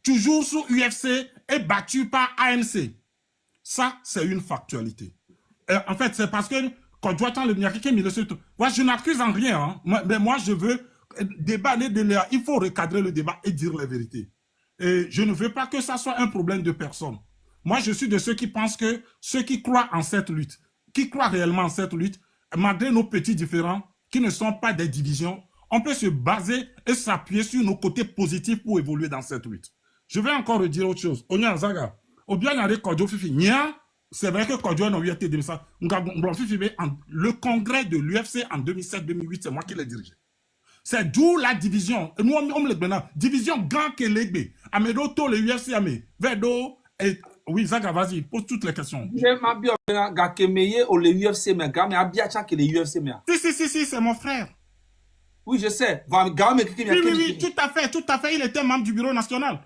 Toujours sous UFC et battu par ANC. Ça, c'est une factualité. En fait, c'est parce que quand je vois le moi, je n'accuse en rien. Hein. Mais moi, je veux débattre il faut recadrer le débat et dire la vérité. Et je ne veux pas que ça soit un problème de personne. Moi, je suis de ceux qui pensent que ceux qui croient en cette lutte, qui croient réellement en cette lutte, malgré nos petits différends, qui ne sont pas des divisions, on peut se baser et s'appuyer sur nos côtés positifs pour évoluer dans cette lutte. Je vais encore redire autre chose. C'est vrai que Kodjo n'a été de ça. Le congrès de l'UFC en 2007-2008, c'est moi qui l'ai dirigé. C'est d'où la division. Nous, on le division grand que l'Egbe. Amedo, to le UFC, ame. Vedo, et oui, Zaga, vas-y, pose toutes les questions. J'aime bien Gakemeye ou le UFC, mais Gabiacha que le UFC. Si, c'est mon frère. Oui, je sais. Oui, tout à fait. Il était membre du bureau national.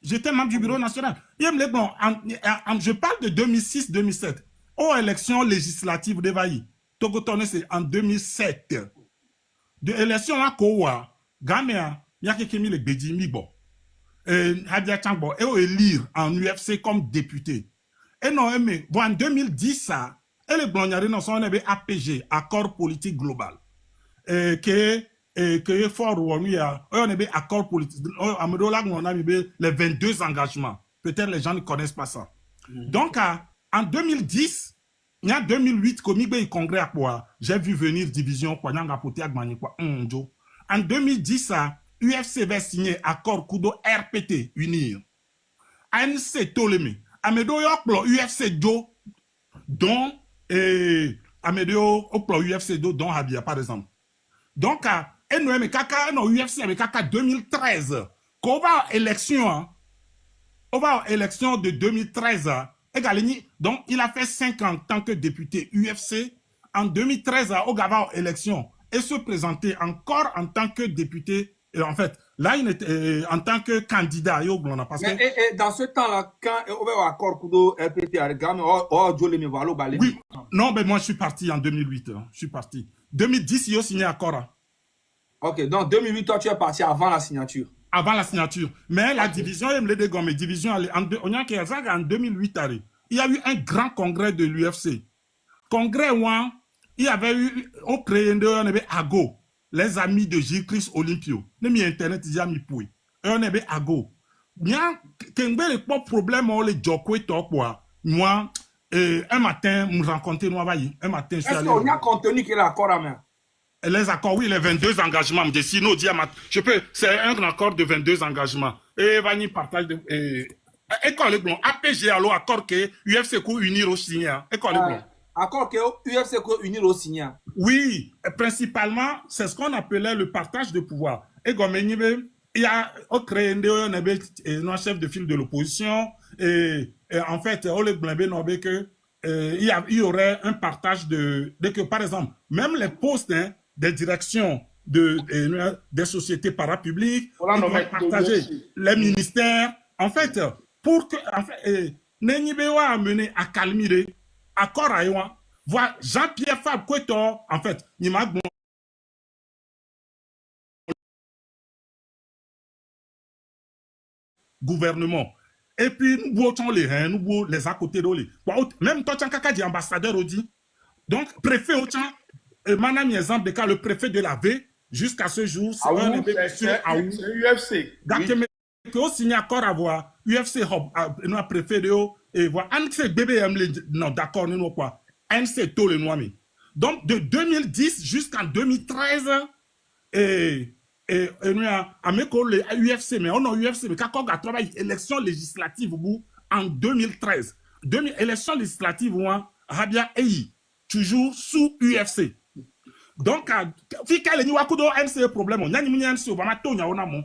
J'étais membre du bureau national. Je parle de 2006-2007. Aux élections législatives de Vaï. Togotone, c'est en 2007. De élection à Kowa, Gamea, Yakekemi le Bedi Mibo, Hadia Changbo, et élire en UFC comme député. Et non, mais en 2010, ça, et les Blondiarés non sont APG, Accord politique global. Que est fort, on a accord politique. On a les 22 engagements. Peut-être les gens ne connaissent pas ça. Donc, en 2010, il y a 2008, comme il y a eu congrès à quoi, j'ai vu venir division, quoi, en 2010, UFC va signer accord Kudo RPT, unir. ANC Toleme, Amedo Yoklo, UFC Do, dont, Amedo Oklo, UFC Do, dont Habia, par exemple. Donc, NOM Kaka, non, UFC avec Kaka 2013, qu'on va à élection, de 2013, donc, il a fait 5 ans en tant que député UFC. En 2013, au Gava élection et se présenter encore en tant que député. Et en fait, là, il était en tant que candidat. Et dans ce temps-là, quand on va accord Kudo RPT à oui, non, mais moi, je suis parti en 2008. Je suis parti. 2010, il a signé accord. Ok, donc 2008, toi, tu es parti avant la signature. Avant la signature. Mais la division, division, en 2008, il y a eu un grand congrès de l'UFC. Congrès où il y avait eu, on créé un AGO, les amis de J-Chris Olympio. On a mis Internet, il y a mis Pouy. Et on avait AGO. Il y a un problème, on les jokoué, moi, un matin, je me rencontrais, un matin, est-ce qu'on a contenu qu'il y a l'accord à main? Les accords, oui, les 22 engagements. Je peux, c'est un accord de 22 engagements. Et Vani partage de, école le blanc. APG, alors, accord que UFC ko unir au signé. École le blanc. Accord que UFC ko unir au signé. Oui, principalement, c'est ce qu'on appelait le partage de pouvoir. Et comme il y a créé un chef de file de l'opposition. Et en fait, on le blâmait que il y aurait un partage dès que, par exemple, même les postes, hein, des directions des sociétés parapubliques, ils doivent partager les ministères. En fait, pour que, Nenibéwa a mené à Kalmire, à Koraïwa, voir Jean-Pierre Fab Kwetor, en fait, il m'a gouvernement. Et puis, nous boutons les reins, nous boutons les à côté de lui. Même toi, tu as dit ambassadeur, on dit. Donc, préfet, madame, exemple de cas, le préfet de la V, jusqu'à ce jour, c'est un monsieur à UFC. Que au signé accord à voir, UFC, nous préfet de haut, et voir, un c'est BBM, non, d'accord, nous, quoi. Un c'est tout le noir, donc, de 2010 jusqu'en 2013, nous avons le UFC, mais on a UFC, mais quand on a travaillé élection législative en 2013, élection législative, Rabia Eyi, toujours sous UFC. Donc, si quelqu'un a un problème, on a un problème,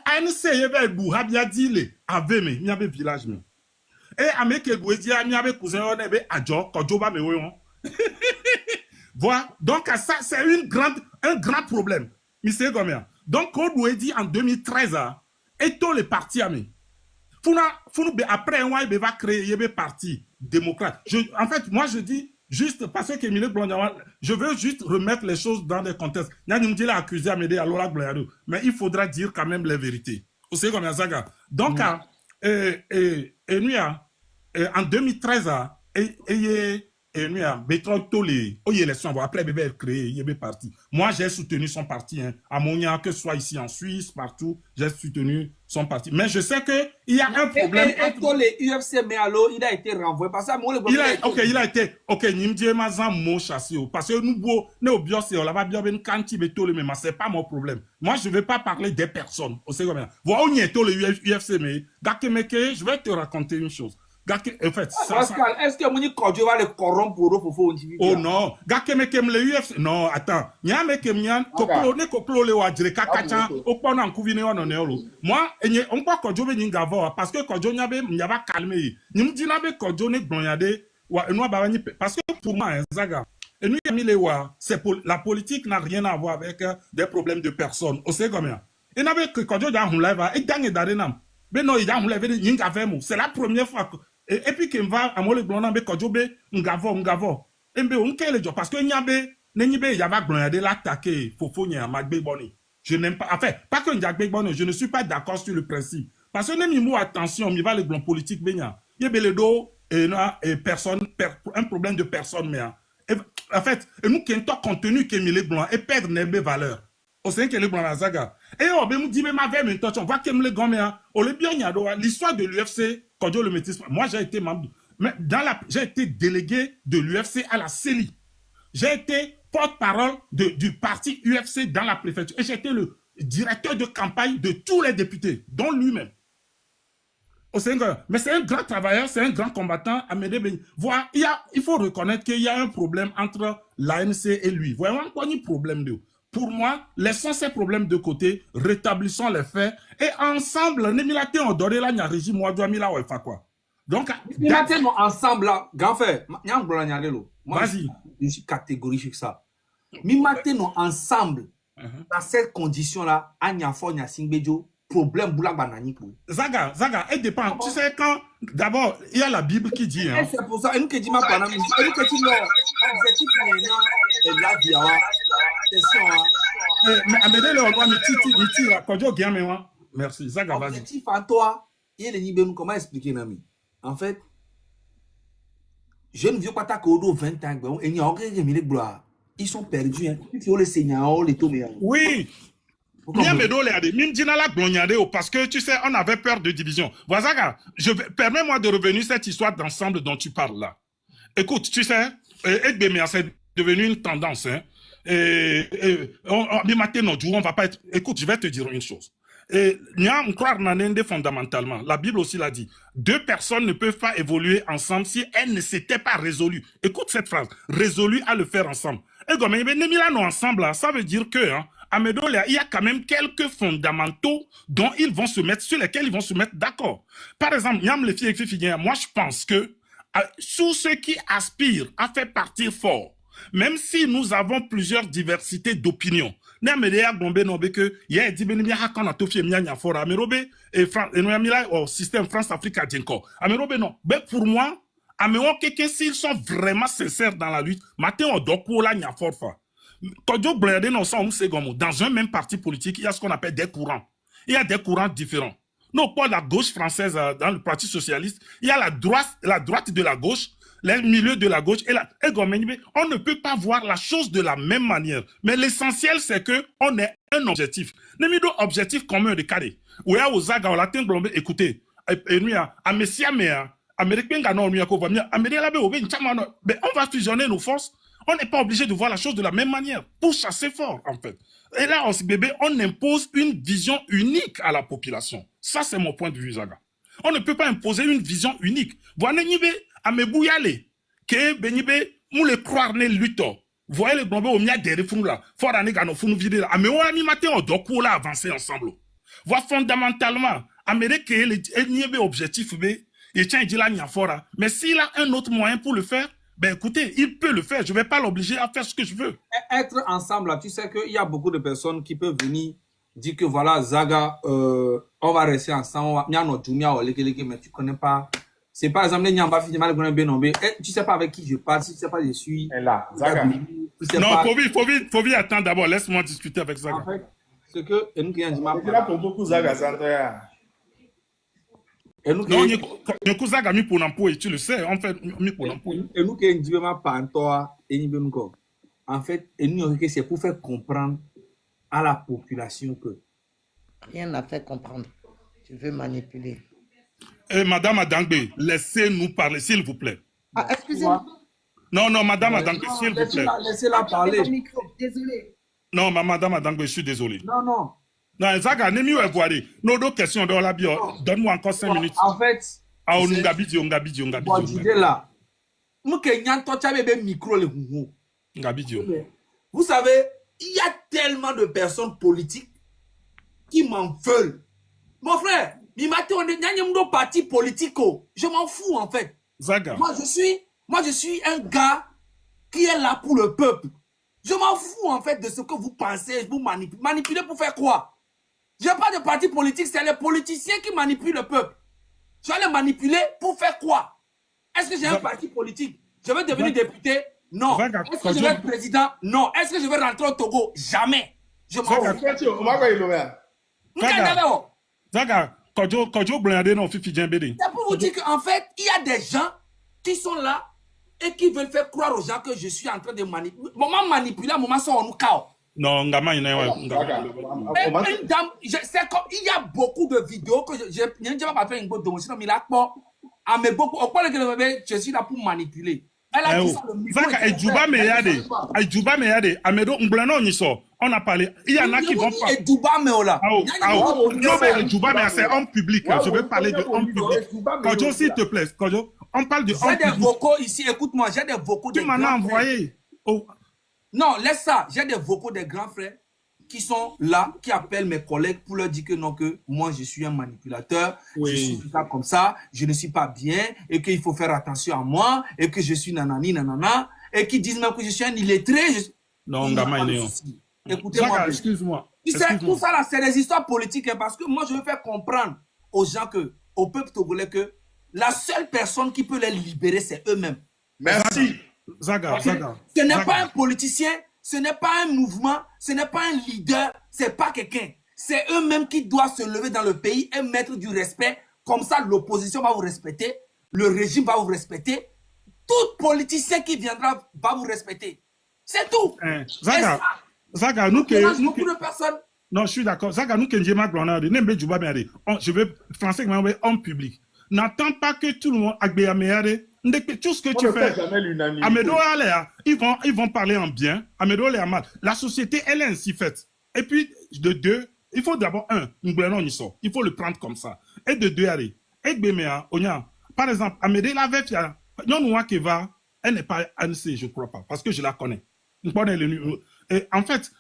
ANC yebe bu habia dile aveme mi abe village mi et ameke bu eji mi abe cousin on ebe ajo kojo ba me woyon voilà donc ça c'est un grand problème monsieur Gomer donc on doit dire en 2013 et tous les partis ami funa après un il va créer yebe parti démocrate en fait moi je dis juste parce que Emile Blondiawa, je veux juste remettre les choses dans des contextes. Nyanimdi l'a accusé à m'aider à Lola Blondiawa, mais il faudra dire quand même les vérités. Vous savez comme ça. Donc, en 2013, après bébé créé, il est parti. Moi, j'ai soutenu son parti, à Monia, que ce soit ici en Suisse, partout, j'ai soutenu son parti. Mais je sais qu'il y a un problème. Et tous les UFC, mais alors, il a été renvoyé. Parce que il a été, Nimdie Mazan mot chassé. Parce que nous, au bios, on l'a bien quand il mais c'est pas mon problème. Moi, je ne vais pas parler des personnes. Voilà, on y est, tous les UFC, mais, je vais te raconter une chose. En fait, Pascal, est-ce que Mouni Kodjo va le corrompre pour oh non, le UFC. Non, attends. Moi, on pas Kodjo be ngavo parce que Kodjo nyaba calmé. Nimdi na be Kodjo ne blonyade parce que pour moi, Zaga, et nous c'est la politique n'a rien à voir avec des problèmes de personnes. On sait combien. Et n'avait que Kodjo da live et dans d'arenam. Ben non, il a c'est la première fois que et puis qu'il va à moi le blonde avec Kodjobe ngavo et ben on quel job parce que nyabe nenyibe yava blonde l'attaquer fofo nya magbe boni je n'aime pas en fait pas que njagbe boni je ne suis pas d'accord sur le principe parce que nem mot attention mi va le blond politique benya yebe le do et personne un problème de personne mais en fait nous qui en contenu que mi les blancs et perdre nebe valeur au sein que les blancs la saga et on me dit mais ma veille mais on voit que les gommes on le bien yado l'histoire de l'UFC quand le métis moi j'ai été membre mais j'ai été délégué de l'UFC à la CELI j'ai été porte-parole du parti UFC dans la préfecture et j'étais le directeur de campagne de tous les députés dont lui-même mais c'est un grand travailleur, c'est un grand combattant. Voilà, il faut reconnaître qu'il y a un problème entre l'ANC et lui. Voyons quoi un problème de. Pour moi, laissons ces problèmes de côté, rétablissons les faits et ensemble, nous mettons en doré là, nous régime moi dois mila ouais quoi. Donc, nous mettons ensemble là, grand frère, vas-y. Je suis catégorique sur ça. Nous mettons ensemble dans cette condition là, anya fo nya singbejo. Problème boula banani pour Zaga elle dépend tu sais quand d'abord il y a la Bible qui dit hein c'est pour ça nous que dit ma banani nous que dit non objectif et la vie question mais amène le roi miti kojo bien mais moi merci Zaga vas-y objectif à toi il est ni comment expliquer nami en fait je ne veux pas ta kodo 20 ans et ni aucun mille gloire ils sont perdus hein il faut les seigneurs les tomber oui parce que tu sais, on avait peur de division. Voilà, permets-moi de revenir sur cette histoire d'ensemble dont tu parles là. Écoute, tu sais, c'est devenu une tendance. Hein, on va pas être. Écoute, je vais te dire une chose. Fondamentalement, la Bible aussi l'a dit. Deux personnes ne peuvent pas évoluer ensemble si elles ne s'étaient pas résolues. Écoute cette phrase, résolues à le faire ensemble. Et comme ensemble, ça veut dire que il y a quand même quelques fondamentaux sur lesquels ils vont se mettre d'accord. Par exemple, moi je pense que sous ceux qui aspirent à faire partir fort, même si nous avons plusieurs diversités d'opinions, système France-Afrique pour moi, s'ils sont vraiment sincères dans la lutte, dans un même parti politique, il y a ce qu'on appelle des courants. Il y a des courants différents. Non, pas la gauche française dans le Parti socialiste. Il y a la droite de la gauche, le milieu de la gauche et on ne peut pas voir la chose de la même manière. Mais l'essentiel, c'est que on ait un objectif. Nemido objectif commun de carré. Ou ya ozaga, on l'attend, écoutez, et nous, à Messia, mais Américain, on va fusionner nos forces. On n'est pas obligé de voir la chose de la même manière pour chasser fort, en fait. Et là, on impose une vision unique à la population. Ça, c'est mon point de vue, Zaga. On ne peut pas imposer une vision unique. Voilà, amebouyale, que benibe, moule croire ne luto. Voyez le blombe au mia derrière fou là. Fort année gano fou nous vider là. Mais on a mis matin on doit là avancer ensemble. Voilà fondamentalement, Amérique est niébé objectif b. Et tiens, il dit là, il y a fort. Mais s'il a un autre moyen pour le faire, ben écoutez, il peut le faire. Je ne vais pas l'obliger à faire ce que je veux. Être ensemble, là, tu sais qu'il y a beaucoup de personnes qui peuvent venir dire que voilà, Zaga, on va rester ensemble. Mais tu ne connais pas. C'est par exemple, tu ne sais pas avec qui je parle, si tu ne sais pas, je suis. Et là, Zaga. Non, faut vite attendre d'abord. Laisse-moi discuter avec Zaga. En fait, c'est que. Et nous qui c'est là pour beaucoup Zaga, Zaga. Et nous non, nous Zaga mi pour l'emploi, tu le sais. En fait, mi pour l'emploi. Et nous qui dit ma pantoa et nous en fait, et nous c'est pour faire comprendre à la population que rien n'a fait comprendre. Tu veux manipuler. Madame Adangbe, laissez-nous parler, s'il vous plaît. Ah, excusez-moi. Non, Madame Adangbe, s'il vous plaît. Laissez-la parler. Désolé. Non, Madame Adangbe, je suis désolé. Non. Non, Zaga, n'est mieux voir. Nos deux questions dans la bio. Donne-moi encore 5 minutes. En fait, ah, on ngabidi. là. Micro le vous savez, il y a tellement de personnes politiques qui m'en veulent. Mon frère, on est parti politique. Je m'en fous en fait. Zaga. Moi je suis un gars qui est là pour le peuple. Je m'en fous en fait de ce que vous pensez, vous manipulez. Manipuler pour faire quoi? Je n'ai pas de parti politique, c'est les politiciens qui manipulent le peuple. Je vais les manipuler pour faire quoi? Est-ce que j'ai un parti politique? Je vais devenir député? Non. Est-ce que je vais être président? Non. Est-ce que je vais rentrer au Togo? Jamais. Je m'en fous. Zaga, c'est pour vous dire qu'en fait, il y a des gens qui sont là et qui veulent faire croire aux gens que je suis en train de manipuler. Moment manipuler, moment ça on nous chaos. Non, une dame, c'est comme il y a beaucoup de vidéos que je n'ai pas fait une bonne démonstration, mais là, mais beaucoup, je suis là pour manipuler. Elle a dit ça le micro. On a parlé. Il y en a qui vont pas. Non, mais c'est homme public. Je vais parler de homme public. Kojo, s'il te plaît. Kojo, on parle de homme public. J'ai des vocaux ici. Écoute-moi, j'ai des vocaux. Tu m'en as envoyé. Non, laisse ça. J'ai des vocaux des grands frères qui sont là, qui appellent mes collègues pour leur dire que non, que moi je suis un manipulateur, je suis tout ça comme ça, je ne suis pas bien, et qu'il faut faire attention à moi, et que je suis nanani, nanana, et qui disent même que je suis un illettré. Non, écoutez-moi. Excuse-moi. Tu sais, tout ça là, c'est des histoires politiques, hein, parce que moi je veux faire comprendre aux gens que, au peuple togolais, que la seule personne qui peut les libérer, c'est eux-mêmes. Merci. Zaga. Ce n'est pas un politicien, ce n'est pas un mouvement, ce n'est pas un leader, c'est pas quelqu'un. C'est eux-mêmes qui doivent se lever dans le pays et mettre du respect. Comme ça, l'opposition va vous respecter, le régime va vous respecter, tout politicien qui viendra va vous respecter. C'est tout. Zaga, nous beaucoup de personnes. Non, je suis d'accord. Zaga, nous qui je veux français en public. N'attends pas que tout le monde tout ce que tu fais. Ils vont parler en bien. La société, elle est ainsi faite. Et puis, de deux, il faut d'abord, il faut le prendre comme ça. Et de deux, allez. Par exemple, Amédée l'avait fait. Elle n'est pas ANC, je ne crois pas, parce que je la connais. En fait,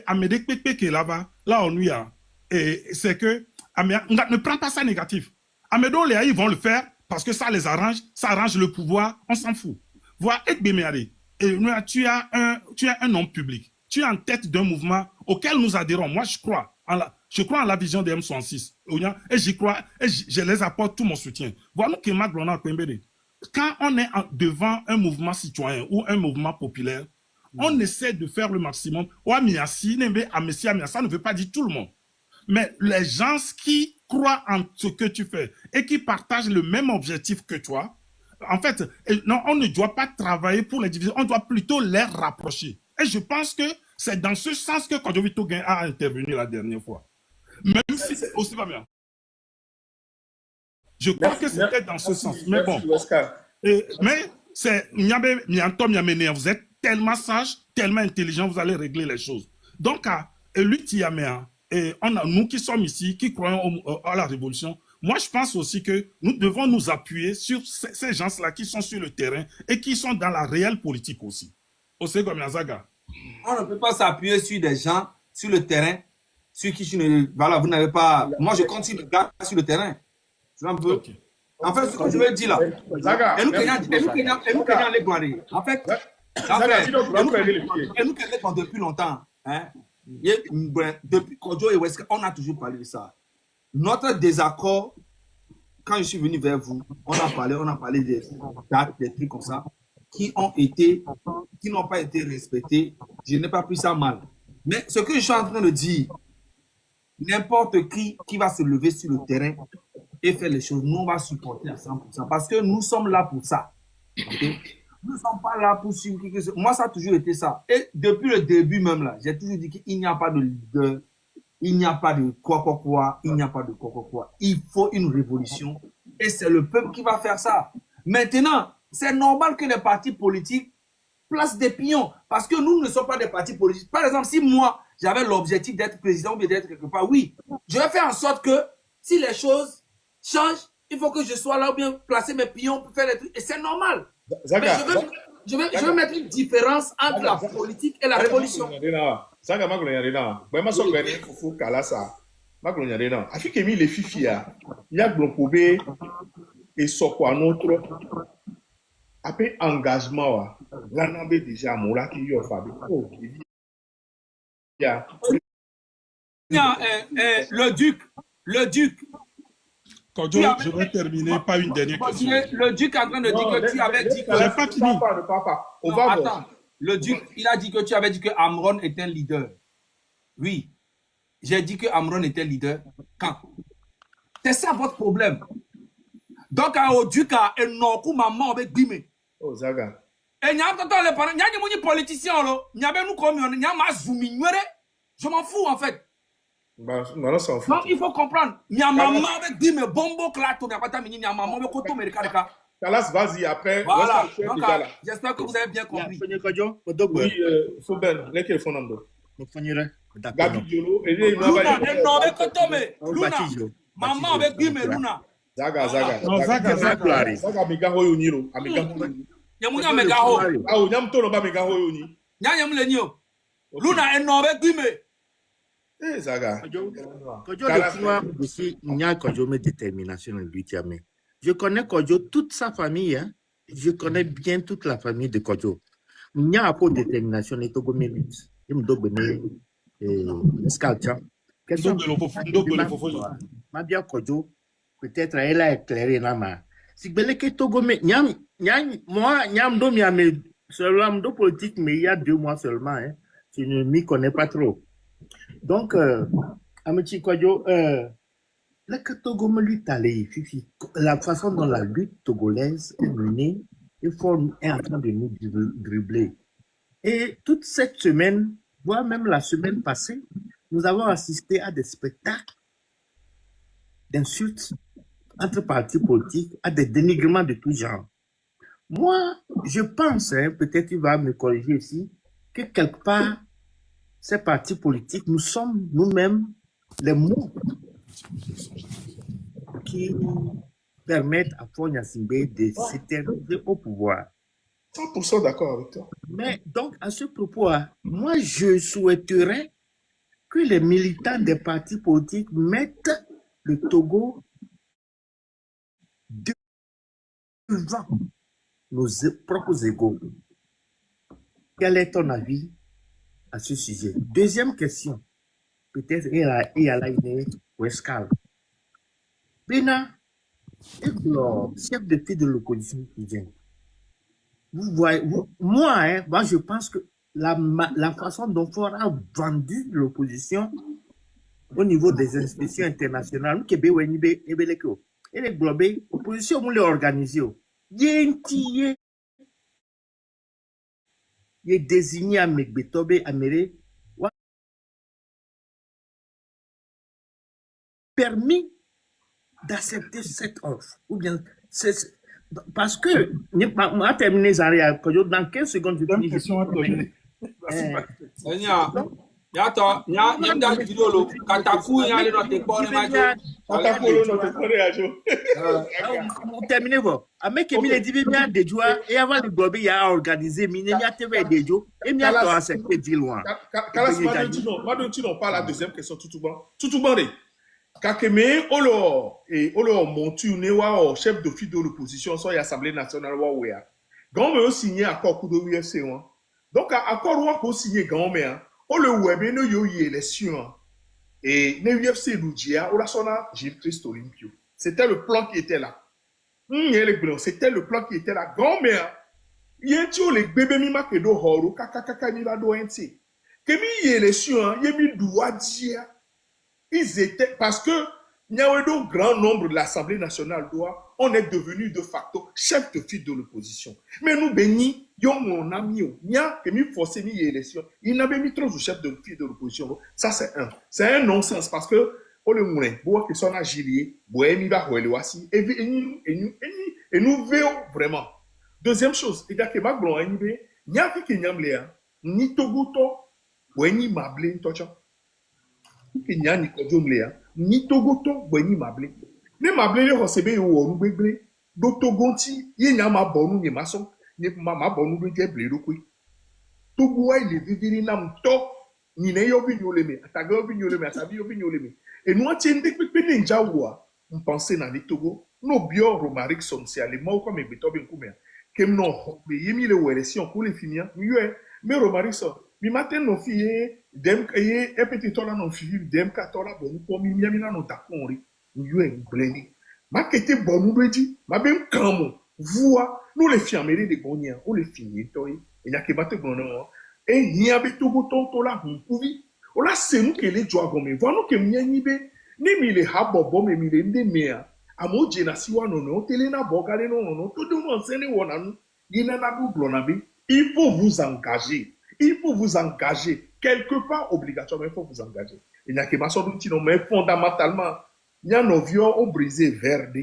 Amédée là-bas, là, on lui a. C'est que, ne prends pas ça négatif. Amédée, ils vont le faire. Parce que ça les arrange, ça arrange le pouvoir, on s'en fout. Voilà, tu as un homme public. Tu es en tête d'un mouvement auquel nous adhérons. Moi, je crois en la vision des M66. Et j'y crois, et je les apporte tout mon soutien. Voilà que quand on est devant un mouvement citoyen ou un mouvement populaire, on essaie de faire le maximum. Ça ne veut pas dire tout le monde. Mais les gens qui croient en ce que tu fais et qui partagent le même objectif que toi, en fait, non, on ne doit pas travailler pour les diviser, on doit plutôt les rapprocher. Et je pense que c'est dans ce sens que Kodjovito Gain a intervenu la dernière fois. Même si c'est aussi pas bien. Je crois que c'était dans ce sens. Mais bon. Mais c'est vous êtes tellement sage, tellement intelligent, vous allez régler les choses. Donc, à lui, Tiamea, et nous qui sommes ici, qui croyons à la révolution, moi, je pense aussi que nous devons nous appuyer sur ces gens-là qui sont sur le terrain et qui sont dans la réelle politique aussi. Aussi comme Yazaga. On ne peut pas s'appuyer sur des gens sur le terrain, sur qui voilà, vous n'avez pas. Moi, je continue le gars sur le terrain. Tu vois un peu. Okay. En fait, ce que je veux dire là. Et nous, les gloires. En fait, nous, depuis longtemps. Hein, depuis Kodjo et Weska, on a toujours parlé de ça. Notre désaccord, quand je suis venu vers vous, on a parlé des dates, des trucs comme ça, qui n'ont pas été respectés. Je n'ai pas pris ça mal. Mais ce que je suis en train de dire, n'importe qui va se lever sur le terrain et faire les choses, nous on va supporter à 100%. Parce que nous sommes là pour ça. Okay? Nous ne sommes pas là pour suivre quelque chose. Moi, ça a toujours été ça. Et depuis le début même là, j'ai toujours dit qu'il n'y a pas de leader. Il n'y a pas de quoi, il n'y a pas de quoi. Il faut une révolution et c'est le peuple qui va faire ça. Maintenant, c'est normal que les partis politiques placent des pions parce que nous ne sommes pas des partis politiques. Par exemple, si moi, j'avais l'objectif d'être président ou d'être quelque part, oui, je vais faire en sorte que si les choses changent, il faut que je sois là ou bien placer mes pions pour faire des trucs. Et c'est normal. Zaga, mais je veux mettre une différence entre la politique et la révolution. Zaga maglonyarena, bema so gani fufu kalasa. Maglonyarena, afike mi le fifia. Ya glonkobe et soko anotre. Après engagement wa, la nambe déjà moula ki yo fabi. Oh, le duc. Kodjo, je vais terminer par une dernière question. Le duc est en train de dire que tu avais dit que... J'ai pas fini. Attends, le duc, il a dit que tu avais dit que Amron est un leader. Oui, j'ai dit que Amron était leader. Quand? C'est ça votre problème. Donc, au duc, il n'a pas maman avec Bime. Oh, Zaga. Et il y a des politiciens, il y a des comme il y a je m'en fous en fait. Non, il faut comprendre. Il y a maman avec Bime, Bombo, Klato, il y a maman avec Koto, Merika. Kalas, vas-y, après. Voilà. Donc, j'espère que vous avez bien compris. Oui, Foben, lesquels font Nando? Gabi Diolo, Luna, maman avec Bime, Luna. Zaga. Zaga, mega hoyo niro. Yamunya mega ho. Ah, nyam to no ba mega hoyo ni. Nyam le nio. Luna eno avec Bime. Eh, Zaga. Kodjo le pouvoir aussi, il y a Kodjo met détermination en lui, Tiamé. Je connais Kodjo, toute sa famille, hein. Je connais bien toute la famille de Kodjo. Il y a pas de détermination, et Togo mérite. Il me doit donner Scaltia. Question de bien Kodjo, peut-être elle a éclairé Nama. Si Beleke Togo me, moi, Nyam do miame, seulement do politique, mais il y a 2 mois seulement, hein. Je ne m'y connais pas trop. Donc, Amici Kodjo, la Togo me lutte allée, la façon dont la lutte togolaise est menée, est en train de nous dribbler. Et toute cette semaine, voire même la semaine passée, nous avons assisté à des spectacles d'insultes entre partis politiques, à des dénigrements de tout genre. Moi, je pense, hein, peut-être il va me corriger ici, que quelque part, ces partis politiques, nous sommes nous-mêmes les mots qui permettent à Fonya Simbe de s'éterniser au pouvoir. 100% d'accord avec toi. Mais donc, à ce propos, moi, je souhaiterais que les militants des partis politiques mettent le Togo devant nos propres égaux. Quel est ton avis à ce sujet? Deuxième question, peut-être il y a une Westcal. Bena, chef de file de l'opposition qui vient. Vous voyez, moi, je pense que la façon dont Ford a vendu l'opposition au niveau des institutions internationales, nous Québec, et les globés, opposition, nous les organisons. Il est désigné à Megbetobe, à Méré, permis d'accepter cette offre. Ou bien, parce que, moi, terminé, dans 15 secondes, je finis. Question à terminer. Terminez vous. Avec Emile dit bien des jours et avant le globe il y a organisé mine il y a TV des jours et il y a accepté dire loin. Kalas Madonti pas la deuxième question tout bon. Kakeme olo montu newa chef d'office de l'opposition sur l'Assemblée nationale wa wea. Grand me signé accord coup de UFC one. Donc accord wa ko signé grand me o le webe no yo yi élection. Et ne UFC Ludia o la sona Gilles Christ Olympio. C'était le plan qui était là. C'était le plan qui était là. Grand me yentio le bébé mi makedo horo kakaka mi la do enti. Kemi yi élection yemi doua dia. Ils étaient, parce que il y a un grand nombre de l'Assemblée nationale, on est devenu de facto chef de file de l'opposition. Mais nous, bénis, mon ami, il y a mis forcé mis élection. Il n'avait mis trop de chef de file de l'opposition. Ça, c'est un non-sens parce que, on le moulin, bois qui sont à Gilier, bois mi va rouler aussi, et nous veillons vraiment. Deuxième chose, il y a que ma blanc, il y a qui n'y a ni Togoto, bois ni mablé, tocha. Ni kodjomlea ni togoto bweni mable ne mable le hosebe yo oru gbegble do togonti ye nya ma bonu ye maso ni ma bonu do je ble do kwe togo wa ile viviri na mto ni ne yo bi nyoleme ataga yo bi nyoleme atabi yo bi nyoleme e no tiende pepe ne nja wa mpense na ni togo no bio Romaric Somsi ale mo ko me betobe nkume kem no be yemi le wele si on ko le finia mi yo me Romaric so mi matin no fie dem kaye epeti tola no fie dem ka tola bonu ko mi miamina no takonri yo en bleni makete bonu beji ma bem kamo voix nous les fiamere de bonia on les finit toy e nya ke bate bono e nya be to boton to la hunkuvi o la senu ke le jo agome vo no ke mianyi be ni mi le habobo me mi le nde mea amoje na siwa no no tele na bogale no no to de mo sene wona nu yina na bu blona be il faut vous engager. Il faut vous engager. Quelque part, obligatoirement, il faut vous engager. Il n'y a que ma soeur mais fondamentalement, il y a nos vieux ont brisé verde.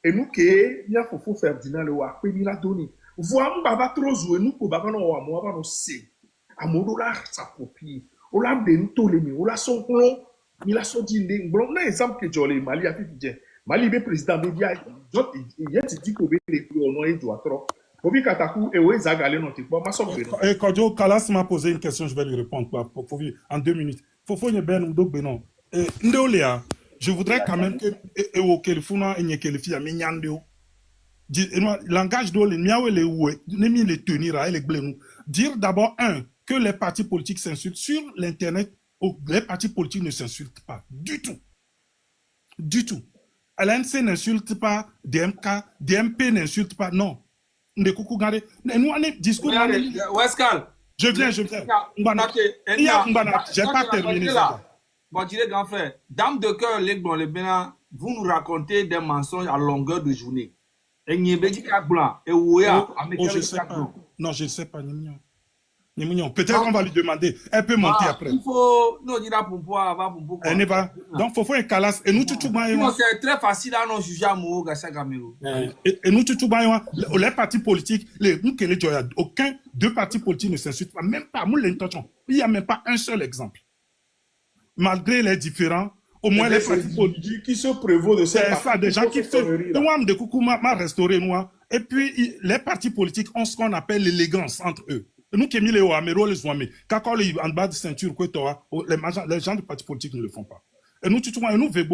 Et nous, il y a Fofo Ferdinand, le wa, il a donné. Voir un baba trop joué, nous, pour baba no wa, moi, no se. Amodo la sa copie. On l'a de tous les mi, on l'a son plomb, il a son dîner. Bon, on a un exemple que Jolé, Mali a fait bien. Mali, le président média, il y a dit que les plus au nom, il doit trop. Et Kodjo, Kalas m'a posé une question, je vais lui répondre en 2 minutes. Je voudrais quand même que langage dire d'abord que les partis politiques s'insultent sur l'internet. Les partis politiques ne s'insultent pas du tout. Du tout. LNC n'insulte pas, DMP n'insulte pas, non. Discours. Je viens. J'ai pas terminé. Bon, tu grand frère. Dame de cœur, vous nous racontez des mensonges à longueur de journée. Et je sais pas. Non, je ne sais pas. Peut-être qu'on va lui demander. Elle peut monter après. Il faut. Non, il a pour pouvoir. Elle va. Donc, il faut un calas. Et nous, c'est très facile à nous juger à Mou, Gacha Gamero. Et nous, les partis politiques, aucun 2 partis politiques ne s'insultent pas. Même pas. Il n'y a même pas un seul exemple. Malgré les différents, au moins les partis politiques qui se prévaut de cette ça, des gens qui se restauré noir. Et puis, les partis politiques ont ce qu'on appelle l'élégance entre eux. Nous qui mis les Oamero, les Ouamé, quand on est en bas de ceinture, les gens du parti politique ne le font pas. Et nous,